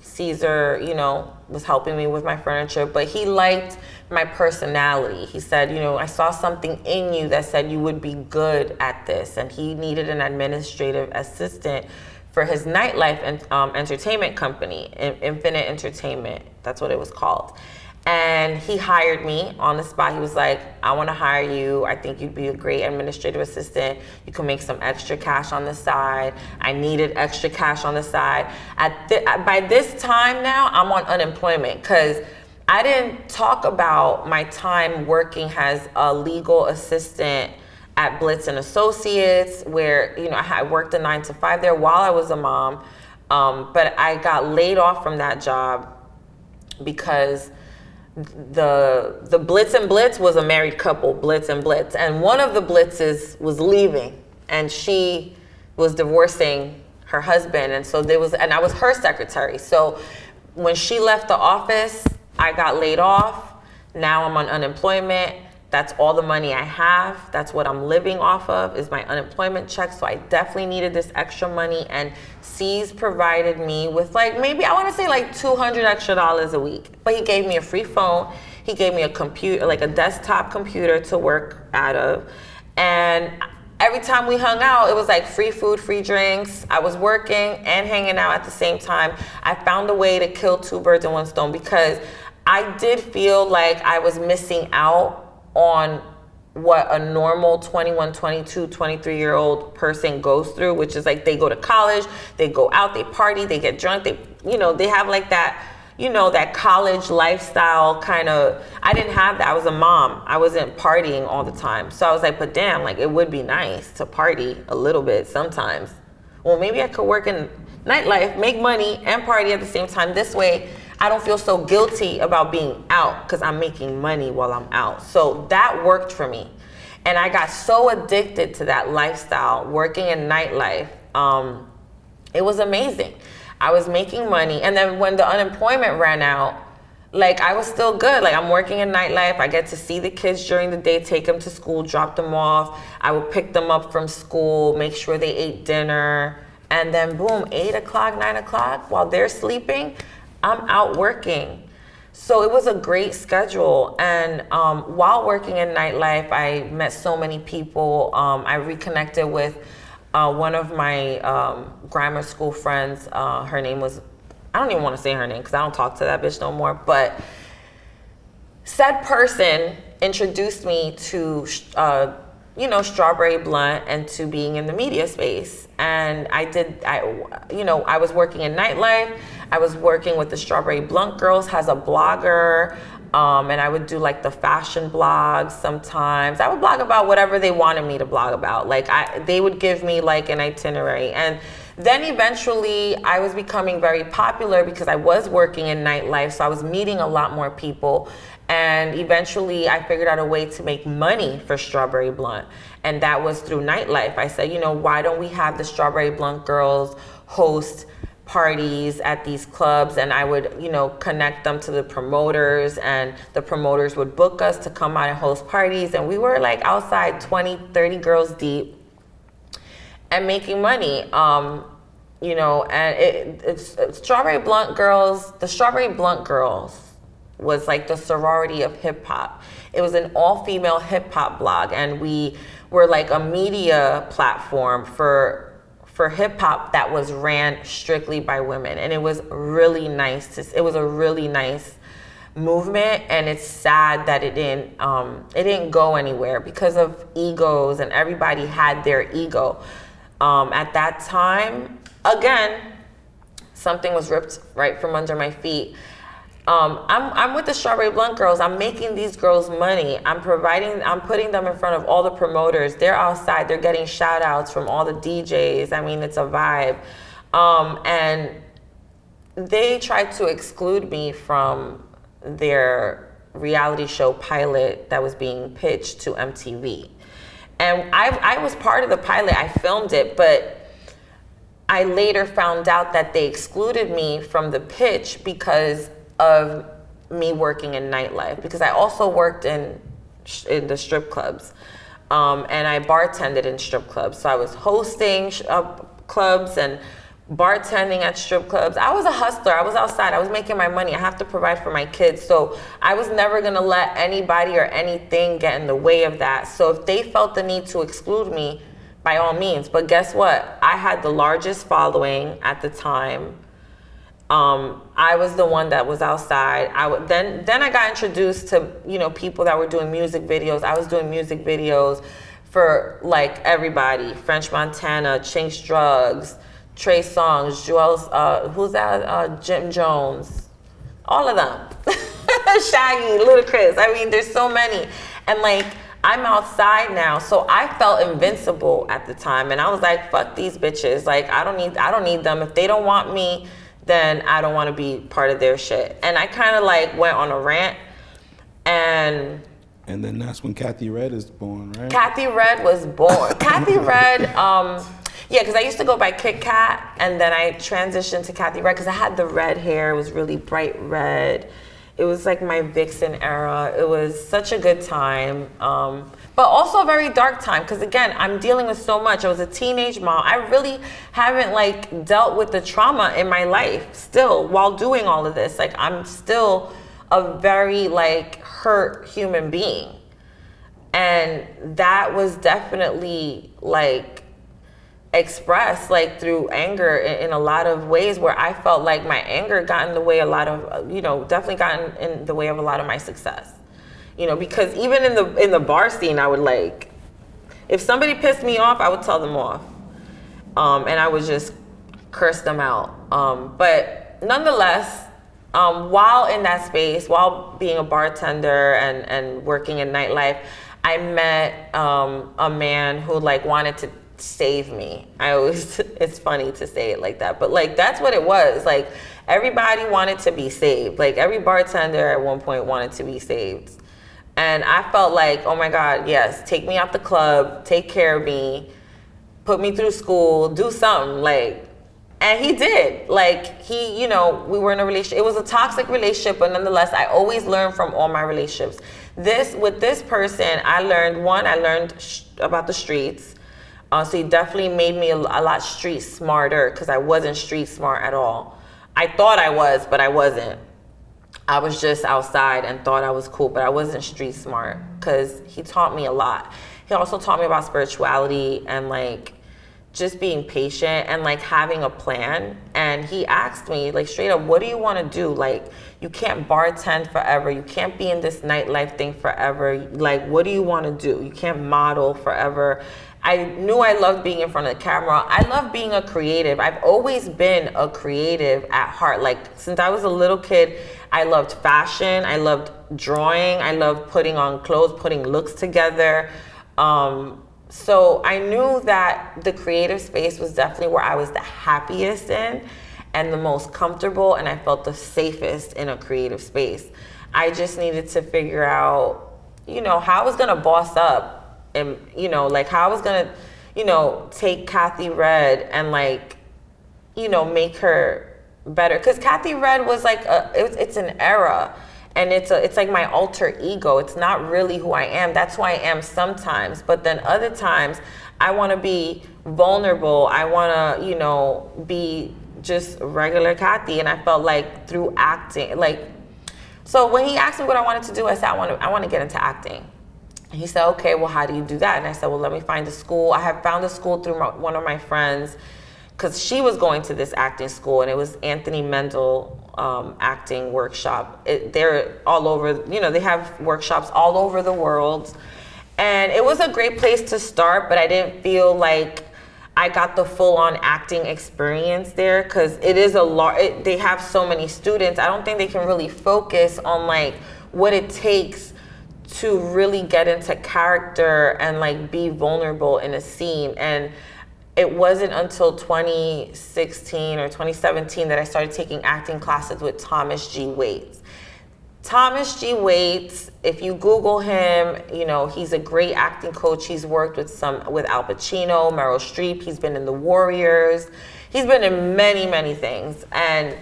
Caesar, you know, was helping me with my furniture, but he liked my personality. He said, you know, I saw something in you that said you would be good at this, and he needed an administrative assistant for his nightlife and entertainment company, Infinite Entertainment. That's what it was called. And he hired me on the spot. He was like, I want to hire you. I think you'd be a great administrative assistant. You can make some extra cash on the side. I needed extra cash on the side. By this time now, I'm on unemployment because I didn't talk about my time working as a legal assistant at Blitz and Associates, where, you know, I worked a 9 to 5 there while I was a mom. But I got laid off from that job because the Blitz and Blitz was a married couple, Blitz and Blitz, and one of the Blitzes was leaving, and she was divorcing her husband, and so I was her secretary. So when she left the office, I got laid off. Now I'm on unemployment. That's all the money I have. That's what I'm living off of is my unemployment check. So I definitely needed this extra money, and C's provided me with like maybe I want to say like $200 extra a week. But he gave me a free phone. He gave me a computer, like a desktop computer to work out of, and every time we hung out, it was like free food, free drinks. I was working and hanging out at the same time. I found a way to kill two birds in one stone because I did feel like I was missing out on what a normal 21, 22, 23-year-old person goes through, which is like they go to college, they go out, they party, they get drunk, they have like that, that college lifestyle kind of. I didn't have that. I was a mom. I wasn't partying all the time. So I was like, but damn, like it would be nice to party a little bit sometimes. Well, maybe I could work in nightlife, make money, and party at the same time. This way, I don't feel so guilty about being out because I'm making money while I'm out. So that worked for me. And I got so addicted to that lifestyle, working in nightlife. It was amazing. I was making money. And then when the unemployment ran out, like I was still good. Like I'm working in nightlife. I get to see the kids during the day, take them to school, drop them off. I would pick them up from school, make sure they ate dinner. And then boom, 8 o'clock, 9 o'clock, while they're sleeping, I'm out working. So it was a great schedule. And while working in nightlife, I met so many people. I reconnected with one of my grammar school friends. Her name was, I don't even want to say her name because I don't talk to that bitch no more. But said person introduced me to, Strawberry Blunt and to being in the media space. And I was working in nightlife. I was working with the Strawberry Blunt Girls, has a blogger, and I would do like the fashion blogs sometimes. I would blog about whatever they wanted me to blog about. Like they would give me like an itinerary. And then eventually I was becoming very popular because I was working in nightlife, so I was meeting a lot more people. And eventually I figured out a way to make money for Strawberry Blunt. And that was through nightlife. I said, why don't we have the Strawberry Blunt Girls host parties at these clubs? And I would, connect them to the promoters, and the promoters would book us to come out and host parties. And we were like outside 20, 30 girls deep and making money. And it's Strawberry Blunt Girls, the Strawberry Blunt Girls was like the sorority of hip hop. It was an all-female hip hop blog, and we were like a media platform for hip hop that was ran strictly by women. And it was really nice. It was a really nice movement, and it's sad that it didn't go anywhere because of egos, and everybody had their ego. At that time, again, something was ripped right from under my feet. I'm with the Strawberry Blunt Girls. I'm making these girls money. I'm putting them in front of all the promoters. They're outside. They're getting shout outs from all the DJs. I mean, it's a vibe. And they tried to exclude me from their reality show pilot that was being pitched to MTV. And I was part of the pilot. I filmed it, but I later found out that they excluded me from the pitch because of me working in nightlife, because I also worked in the strip clubs, and I bartended in strip clubs. So I was hosting clubs and bartending at strip clubs. I was a hustler. I was outside. I was making my money. I have to provide for my kids. So I was never gonna let anybody or anything get in the way of that. So if they felt the need to exclude me, by all means. But guess what? I had the largest following at the time. I was the one that was outside. Then I got introduced to, people that were doing music videos. I was doing music videos for like everybody. French Montana, Chinx Drugz, Trey Songz, who's that? Jim Jones, all of them. Shaggy, Ludacris. I mean, there's so many. And like, I'm outside now, so I felt invincible at the time. And I was like, fuck these bitches. Like, I don't need them. If they don't want me, then I don't want to be part of their shit. And I kind of like went on a rant, and then that's when Kathy Red is born, right? Kathy Red was born. Kathy Red, Yeah, because I used to go by Kit Kat, and then I transitioned to Kathy Red because I had the red hair. It was really bright red. It was like my vixen era. It was such a good time, but also a very dark time because, again, I'm dealing with so much. I was a teenage mom. I really haven't like dealt with the trauma in my life still while doing all of this. Like, I'm still a very like hurt human being, and that was definitely like expressed like through anger in a lot of ways, where I felt like my anger got in the way a lot of, definitely got in the way of a lot of my success. Because even in the bar scene, I would like, if somebody pissed me off, I would tell them off. And I would just curse them out. But nonetheless, while in that space, while being a bartender and working in nightlife, I met a man who like wanted to save me. It's funny to say it like that, but like that's what it was. Like everybody wanted to be saved. Like every bartender at one point wanted to be saved. And I felt like, oh my God, yes, take me out the club, take care of me, put me through school, do something. Like, and he did. Like we were in a relationship. It was a toxic relationship, but nonetheless, I always learned from all my relationships. With this person, I learned about the streets. So he definitely made me a lot street smarter because I wasn't street smart at all. I thought I was, but I wasn't. I was just outside and thought I was cool, but I wasn't street smart because he taught me a lot. He also taught me about spirituality and like just being patient and like having a plan. And he asked me like straight up, what do you want to do? Like, you can't bartend forever. You can't be in this nightlife thing forever. Like, what do you want to do? You can't model forever. I knew I loved being in front of the camera. I love being a creative. I've always been a creative at heart. Like since I was a little kid, I loved fashion. I loved drawing. I loved putting on clothes, putting looks together. So I knew that the creative space was definitely where I was the happiest in and the most comfortable, and I felt the safest in a creative space. I just needed to figure out, how I was gonna boss up. And like how I was gonna, take Kathy Red and like, make her better. Cause Kathy Red was like it's an era, and it's like my alter ego. It's not really who I am. That's who I am sometimes, but then other times I want to be vulnerable. I want to, be just regular Kathy. And I felt like through acting, like, so when he asked me what I wanted to do, I said I want to get into acting. He said, okay, well, how do you do that? And I said, well, let me find a school. I have found a school through one of my friends because she was going to this acting school, and it was Anthony Mendel acting workshop. They're all over, they have workshops all over the world. And it was a great place to start, but I didn't feel like I got the full-on acting experience there because it is a lot. They have so many students. I don't think they can really focus on like what it takes to really get into character and like be vulnerable in a scene. And it wasn't until 2016 or 2017 that I started taking acting classes with Thomas G. Waits. Thomas G. Waits, if you Google him, he's a great acting coach. He's worked with Al Pacino, Meryl Streep. He's been in The Warriors. He's been in many, many things. And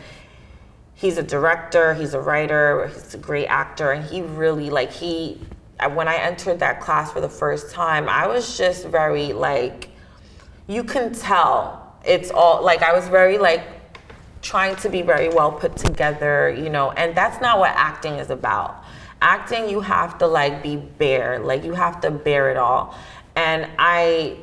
he's a director, he's a writer, he's a great actor, and he really, when I entered that class for the first time, I was just very, like, you can tell, it's all, like, I was very, like, trying to be very well put together, and that's not what acting is about. Acting, you have to, like, be bare, like, you have to bear it all, and I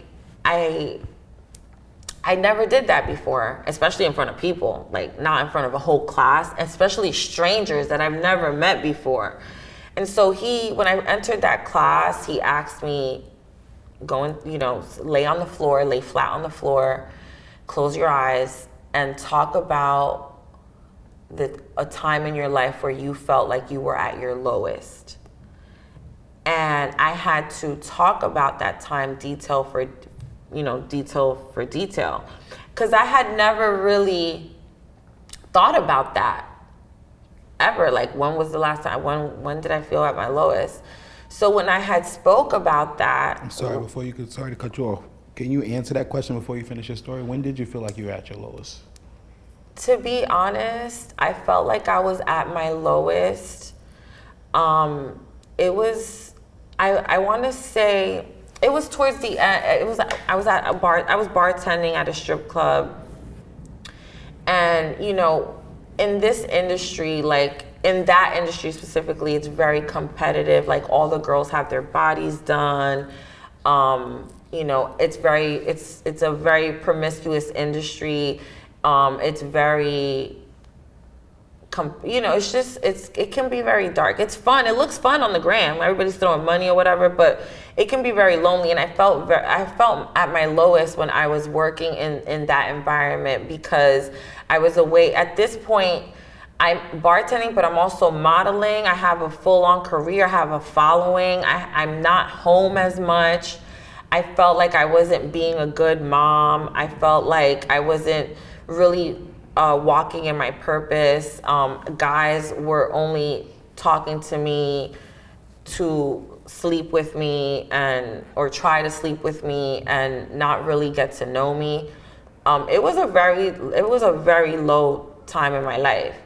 never did that before, especially in front of people, like not in front of a whole class, especially strangers that I've never met before. And so when I entered that class, he asked me, lay on the floor, lay flat on the floor, close your eyes, and talk about a time in your life where you felt like you were at your lowest. And I had to talk about that time detail for detail. Because I had never really thought about that ever. Like, when was the last time, when did I feel at my lowest? So when I had spoke about that. I'm sorry, sorry to cut you off. Can you answer that question before you finish your story? When did you feel like you were at your lowest? To be honest, I felt like I was at my lowest. It was, I want to say, it was towards the end. It was, I was at a bar, I was bartending at a strip club. And, you know, in this industry, like in that industry specifically, it's very competitive. Like all the girls have their bodies done. You know, it's a very promiscuous industry. It's very, you know, it can be very dark. It's fun. It looks fun on the gram. Everybody's throwing money or whatever, but it can be very lonely. And I felt at my lowest when I was working in that environment, because I was away. At this point, I'm bartending, but I'm also modeling. I have a full-on career. I have a following. I'm not home as much. I felt like I wasn't being a good mom. I felt like I wasn't really walking in my purpose. Guys were only talking to me to sleep with me or try to sleep with me and not really get to know me. It was a very low time in my life.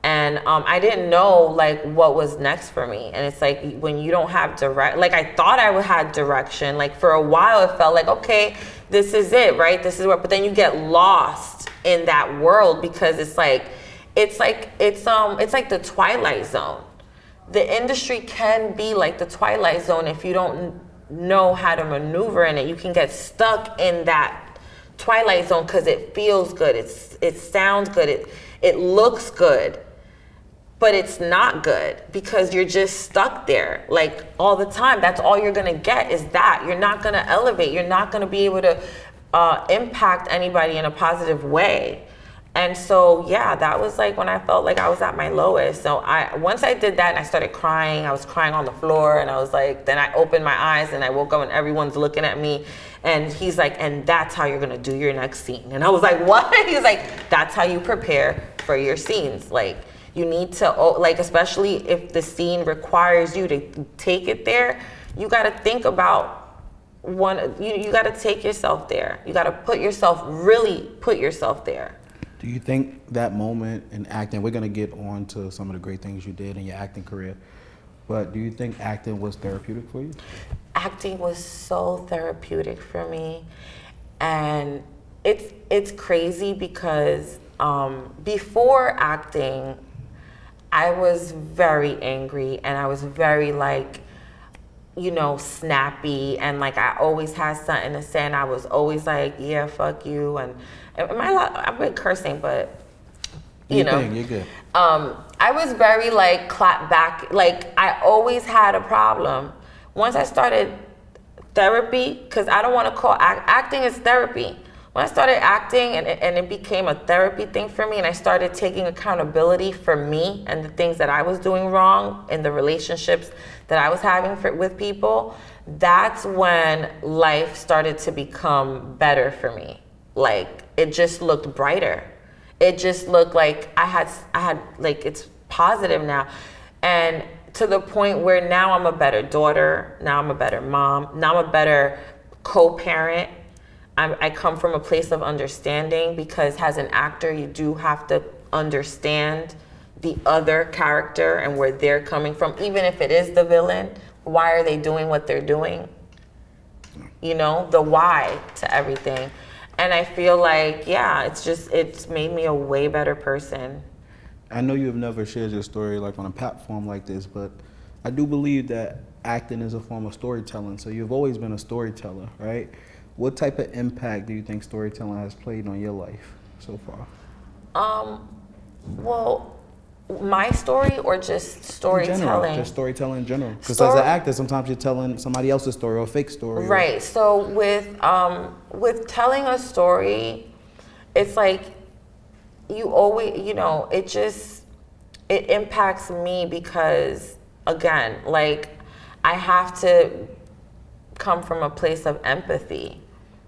And I didn't know like what was next for me. And it's like when you don't have like I thought I had direction. Like for a while it felt like, okay, this is it, right? This is what, but then you get lost in that world, because it's like the Twilight Zone. The industry can be like the Twilight Zone if you don't know how to maneuver in it. You can get stuck in that Twilight Zone because it feels good. It sounds good. It looks good. But it's not good because you're just stuck there like all the time. That's all you're gonna get is that. You're not gonna elevate. You're not gonna be able to impact anybody in a positive way. And so, yeah, that was like when I felt like I was at my lowest. So once I did that and I started crying, I was crying on the floor, and I was like, then I opened my eyes and I woke up and everyone's looking at me. And he's like, and that's how you're gonna do your next scene. And I was like, what? He's like, that's how you prepare for your scenes. Like, you need to, like, especially if the scene requires you to take it there, you gotta think about you gotta take yourself there. You gotta really put yourself there. Do you think that moment in acting, we're gonna get on to some of the great things you did in your acting career, but do you think acting was therapeutic for you? Acting was so therapeutic for me. And it's crazy because before acting, I was very angry and I was very like, you know, snappy, and like I always had something to say, and I was always like, yeah, fuck you. And I've been cursing, but you know, you're good. I was very like clap back. Like I always had a problem. Once I started therapy, because I don't want to call acting is therapy. When I started acting and it became a therapy thing for me, and I started taking accountability for me and the things that I was doing wrong in the relationships that I was having with people, that's when life started to become better for me. Like it just looked brighter. It just looked like I had like, it's positive now. And to the point where now I'm a better daughter, now I'm a better mom, now I'm a better co-parent. I come from a place of understanding, because as an actor, you do have to understand the other character and where they're coming from. Even if it is the villain, why are they doing what they're doing? You know, the why to everything. And I feel like, yeah, it's made me a way better person. I know you have never shared your story like on a platform like this, but I do believe that acting is a form of storytelling. So you've always been a storyteller, right? What type of impact do you think storytelling has played on your life so far? Well, my story or just storytelling? In general, just storytelling in general. Because as an actor, sometimes you're telling somebody else's story or a fake story. Right. So with telling a story, it's like you always, you know, it impacts me because, again, like I have to come from a place of empathy.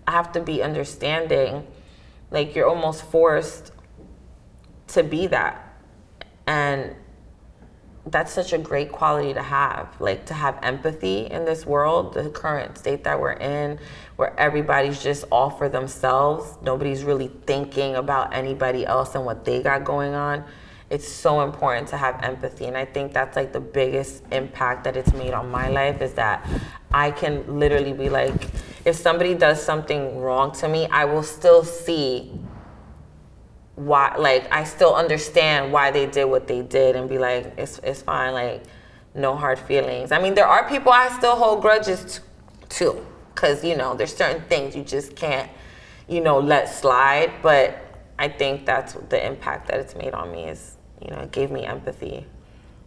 I have to be understanding. Like you're almost forced to be that. And that's such a great quality to have, like to have empathy in this world, the current state that we're in, where everybody's just all for themselves. Nobody's really thinking about anybody else and what they got going on. It's so important to have empathy. And I think that's like the biggest impact that it's made on my life, is that I can literally be like, if somebody does something wrong to me, I will still see why, like, I still understand why they did what they did and be like, it's fine, like, no hard feelings. I mean, there are people I still hold grudges to, because, you know, there's certain things you just can't, you know, let slide. But I think that's the impact that it's made on me, is, you know, it gave me empathy.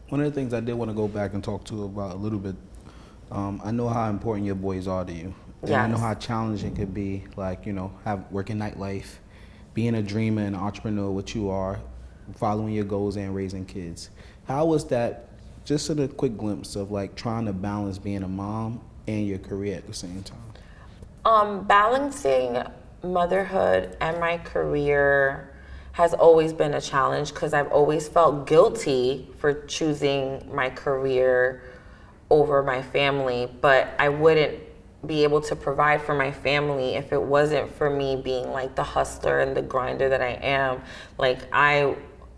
One of the things I did want to go back and talk to you about a little bit, I know how important your boys are to you. And I know how challenging it could be, like, you know, working nightlife, being a dreamer and entrepreneur, what you are, following your goals and raising kids. How was that, just in a quick glimpse of like trying to balance being a mom and your career at the same time? Balancing motherhood and my career has always been a challenge, because I've always felt guilty for choosing my career over my family, but I wouldn't be able to provide for my family if it wasn't for me being like the hustler and the grinder that I am. Like, I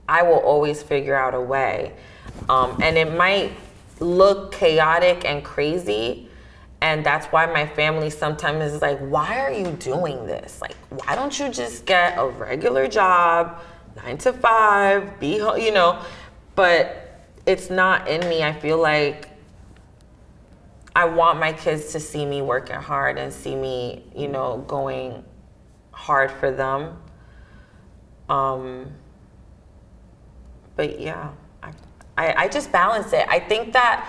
will always figure out a way. And it might look chaotic and crazy, and that's why my family sometimes is like, why are you doing this? Like, why don't you just get a regular job, 9 to 5, be home, you know? But it's not in me. I feel like I want my kids to see me working hard and see me, you know, going hard for them. But yeah, I just balance it. I think that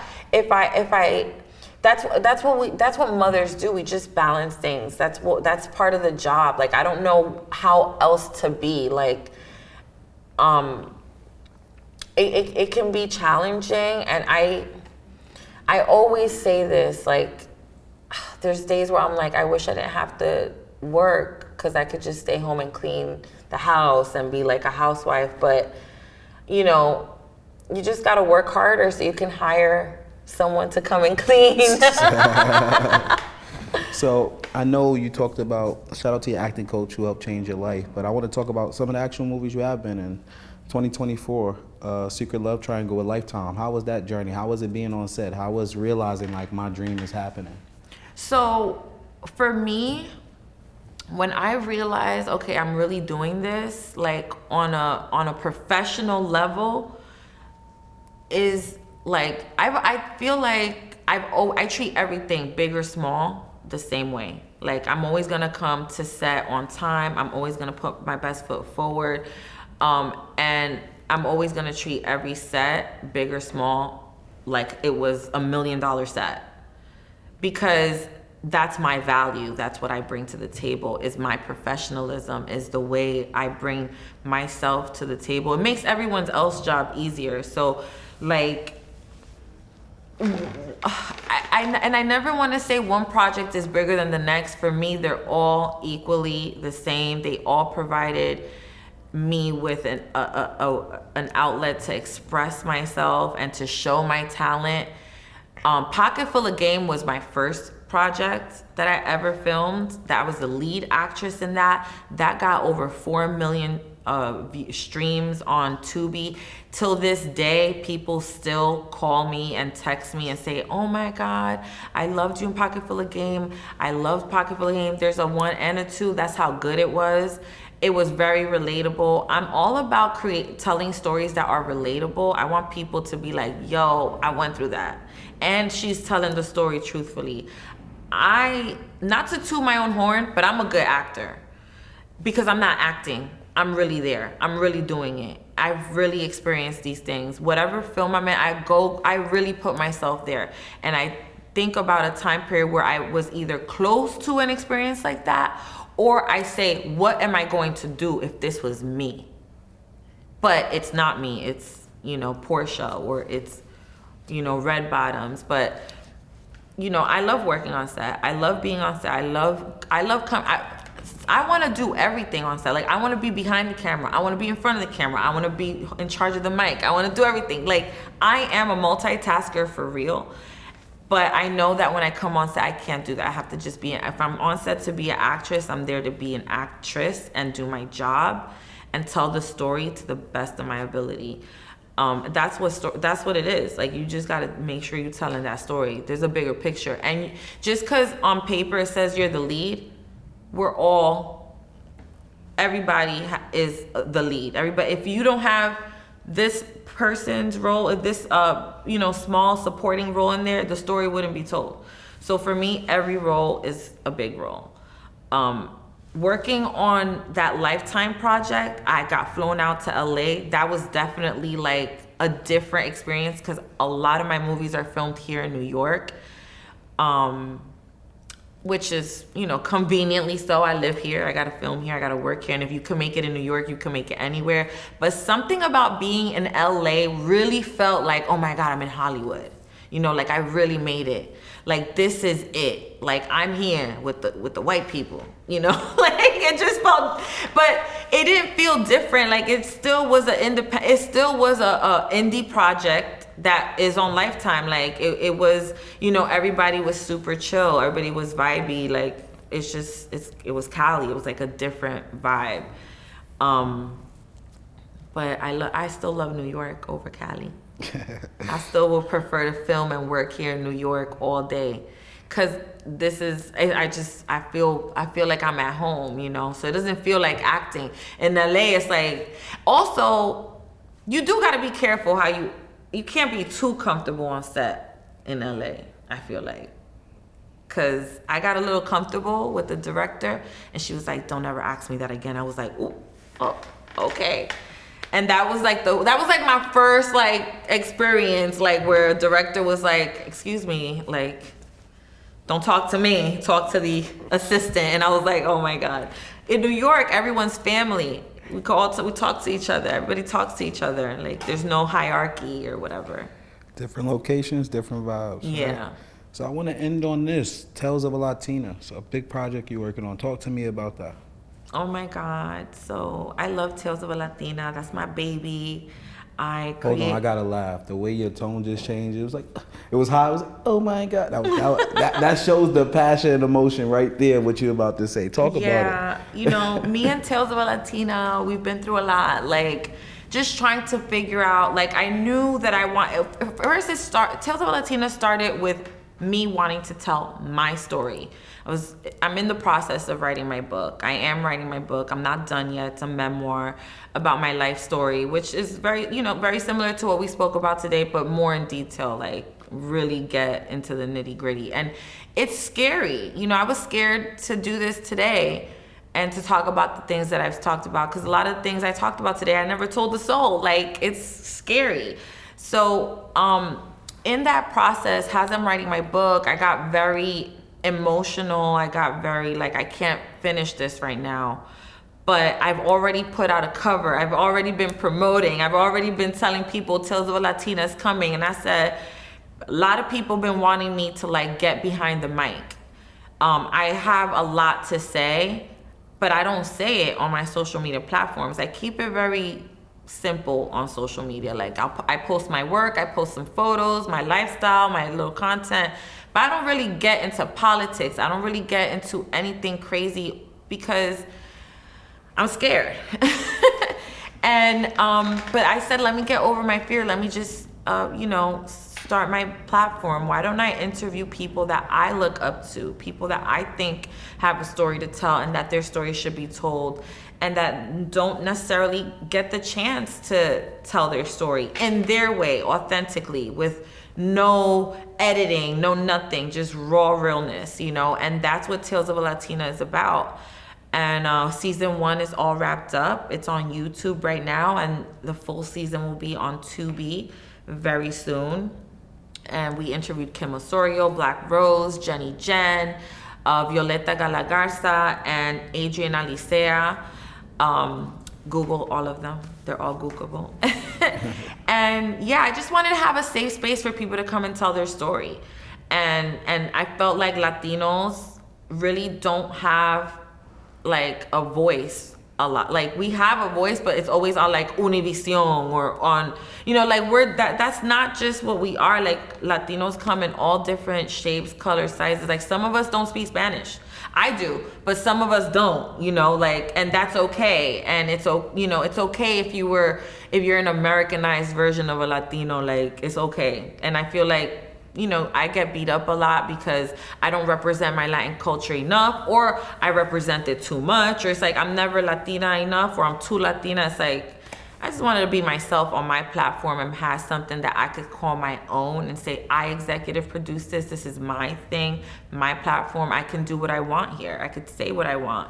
that's what mothers do. We just balance things. That's part of the job. Like, I don't know how else to be. Like, it can be challenging, and I always say this, like, there's days where I'm like, I wish I didn't have to work, because I could just stay home and clean the house and be like a housewife. But, you know, you just got to work harder so you can hire someone to come and clean. So I know you talked about, shout out to your acting coach who helped change your life, but I want to talk about some of the actual movies you have been in. 2024, Secret Love Triangle with Lifetime. How was that journey? How was it being on set? How was realizing like my dream is happening? So for me, when I realized, okay, I'm really doing this like on a professional level, is like I feel like I treat everything, big or small, the same way. Like, I'm always gonna come to set on time. I'm always gonna put my best foot forward. And I'm always gonna treat every set, big or small, like it was $1 million set, because that's my value. That's what I bring to the table, is my professionalism, is the way I bring myself to the table. It makes everyone else's job easier. So like, I never want to say one project is bigger than the next. For me, they're all equally the same. They all provided me with an outlet to express myself and to show my talent. Pocket Full of Game was my first project that I ever filmed. That was the lead actress in that. That got over 4 million streams on Tubi. Till this day, people still call me and text me and say, oh my God, I loved you in Pocket Full of Game. I loved Pocket Full of Game. There's a 1 and a 2. That's how good it was. It was very relatable. I'm all about telling stories that are relatable. I want people to be like, yo, I went through that. And she's telling the story truthfully. Not to toot my own horn, but I'm a good actor, because I'm not acting. I'm really there. I'm really doing it. I've really experienced these things. Whatever film I'm in, I really put myself there. And I think about a time period where I was either close to an experience like that, or I say, what am I going to do if this was me? But it's not me. It's, you know, Portia, or it's, you know, Red Bottoms. But, you know, I love working on set. I love being on set. I want to do everything on set. Like, I want to be behind the camera. I want to be in front of the camera. I want to be in charge of the mic. I want to do everything. Like, I am a multitasker for real. But I know that when I come on set, I can't do that. I have to just be, if I'm on set to be an actress, I'm there to be an actress and do my job and tell the story to the best of my ability. That's what it is. Like, you just gotta make sure you're telling that story. There's a bigger picture. And just because on paper it says you're the lead, everybody is the lead. Everybody, if you don't have this person's role, if this small supporting role in there, the story wouldn't be told. So for me, every role is a big role. Working on that Lifetime project, I got flown out to LA. That was definitely like a different experience because a lot of my movies are filmed here in New York. Which is, conveniently so. I live here, I gotta film here, I gotta work here. And if you can make it in New York, you can make it anywhere. But something about being in LA really felt like, oh my God, I'm in Hollywood. Like I really made it. Like, this is it. Like, I'm here with the white people, like it just felt, but it didn't feel different. Like, it still was a indie project that is on Lifetime. Like, it was, everybody was super chill. Everybody was vibey. Like, it was Cali. It was like a different vibe. But I still love New York over Cali. I still would prefer to film and work here in New York all day. Cause this is, I feel like I'm at home, so it doesn't feel like acting. In LA, it's like, also, you do gotta be careful how you can't be too comfortable on set in LA, I feel like. Cause I got a little comfortable with the director and she was like, don't ever ask me that again. I was like, ooh, oh, okay. And that was like my first like experience, like where a director was like, excuse me, like, don't talk to me, talk to the assistant. And I was like, oh my God. In New York, everyone's family. We talk to each other. Everybody talks to each other. Like, there's no hierarchy or whatever. Different locations, different vibes. Yeah. Right? So I want to end on this, Tales of a Latina. So a big project you're working on. Talk to me about that. Oh my God. So I love Tales of a Latina. That's my baby. Hold on, I gotta laugh. The way your tone just changed, it was like, it was high. It was like, oh my God. That shows the passion and emotion right there, what you're about to say. Talk about it. Yeah, me and Tales of a Latina, we've been through a lot. Like, just trying to figure out, like, I knew that Tales of a Latina started with me wanting to tell my story. I'm in the process of writing my book. I am writing my book. I'm not done yet. It's a memoir about my life story, which is very, very similar to what we spoke about today, but more in detail, like really get into the nitty gritty. And it's scary. I was scared to do this today and to talk about the things that I've talked about, because a lot of the things I talked about today, I never told the soul. Like, it's scary. So, in that process, as I'm writing my book, I got very emotional. I got very like, I can't finish this right now. But I've already put out a cover. I've already been promoting. I've already been telling people Tales of a Latina is coming. And I said, a lot of people been wanting me to like get behind the mic. I have a lot to say, but I don't say it on my social media platforms. I keep it very simple on social media. Like, I post my work, I post some photos, my lifestyle, my little content, but I don't really get into politics. I don't really get into anything crazy because I'm scared. And but I said, let me get over my fear. Let me just start my platform. Why don't I interview people that I look up to, people that I think have a story to tell and that their story should be told, and that don't necessarily get the chance to tell their story in their way, authentically, with no editing, no nothing, just raw realness, and that's what Tales of a Latina is about. And season 1 is all wrapped up. It's on YouTube right now, and the full season will be on Tubi very soon. And we interviewed Kim Osorio, Black Rose, Jenny Jen, Violeta Galagarza, and Adrian Alicea. Google all of them. They're all Googleable. And yeah, I just wanted to have a safe space for people to come and tell their story. And I felt like Latinos really don't have like a voice a lot. Like we have a voice, but it's always on like Univision or on, you know, like that's not just what we are. Like Latinos come in all different shapes, colors, sizes. Like some of us don't speak Spanish. I do, but some of us don't, you know, like, and that's okay. And it's, you know, it's okay if you're an Americanized version of a Latino, like it's okay. And I feel like, you know, I get beat up a lot because I don't represent my Latin culture enough, or I represent it too much, or it's like I'm never Latina enough, or I'm too Latina. It's like, I just wanted to be myself on my platform and have something that I could call my own and say, I executive produce this. This is my thing, my platform. I can do what I want here. I could say what I want.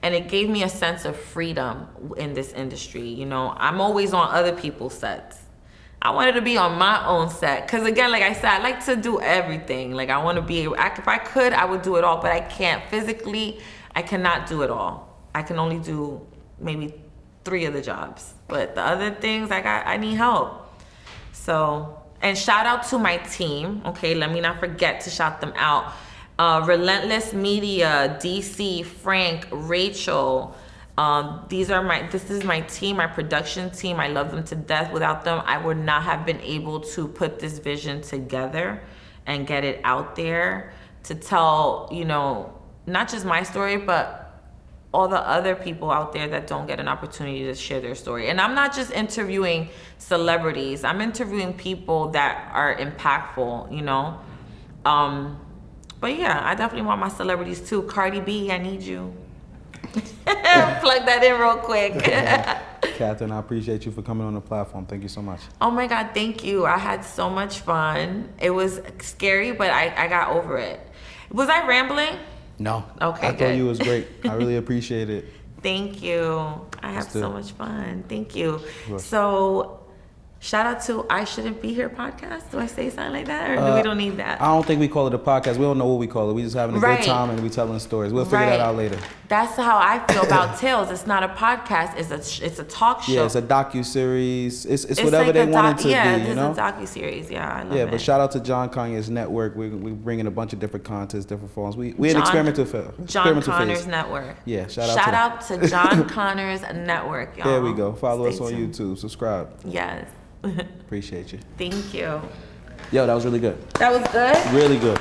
And it gave me a sense of freedom in this industry. You know, I'm always on other people's sets. I wanted to be on my own set. Because again, like I said, I like to do everything. Like I want to be, if I could, I would do it all, but I can't physically. I cannot do it all. I can only do maybe 3 of the jobs. But the other things, I need help. So, and shout out to my team. Okay, let me not forget to shout them out. Relentless Media, DC, Frank, Rachel. This is my team, my production team. I love them to death. Without them, I would not have been able to put this vision together and get it out there to tell, you know, not just my story, but all the other people out there that don't get an opportunity to share their story. And I'm not just interviewing celebrities. I'm interviewing people that are impactful, you know. But yeah, I definitely want my celebrities too. Cardi B, I need you. Plug that in real quick. Katherine, I appreciate you for coming on the platform. Thank you so much. Oh my God, thank you. I had so much fun. It was scary, but I got over it. Was I rambling? No. Okay, I good. thought you was great. I really appreciate it. Thank you. I have so much fun. Thank you. course. So, shout out to I Shouldn't Be Here podcast. Do I say something like that, or we don't need that? I don't think we call it a podcast. We don't know what we call it. We just having a good time and we telling stories. We'll figure that out later. That's how I feel about Tales. It's not a podcast. It's a talk show. Yeah, it's a docu-series. It's whatever like they want it to be, you know? It's a docu-series. Yeah, I love it. Yeah, but shout out to John Conyers Network. We bringing a bunch of different contents, different forms. We in experimental phase. John Connors Network. Yeah, shout out to John Connors Network, y'all. There we go. Follow us on YouTube. Subscribe. Yes. Appreciate you. Thank you. Yo, that was really good. That was good? Really good.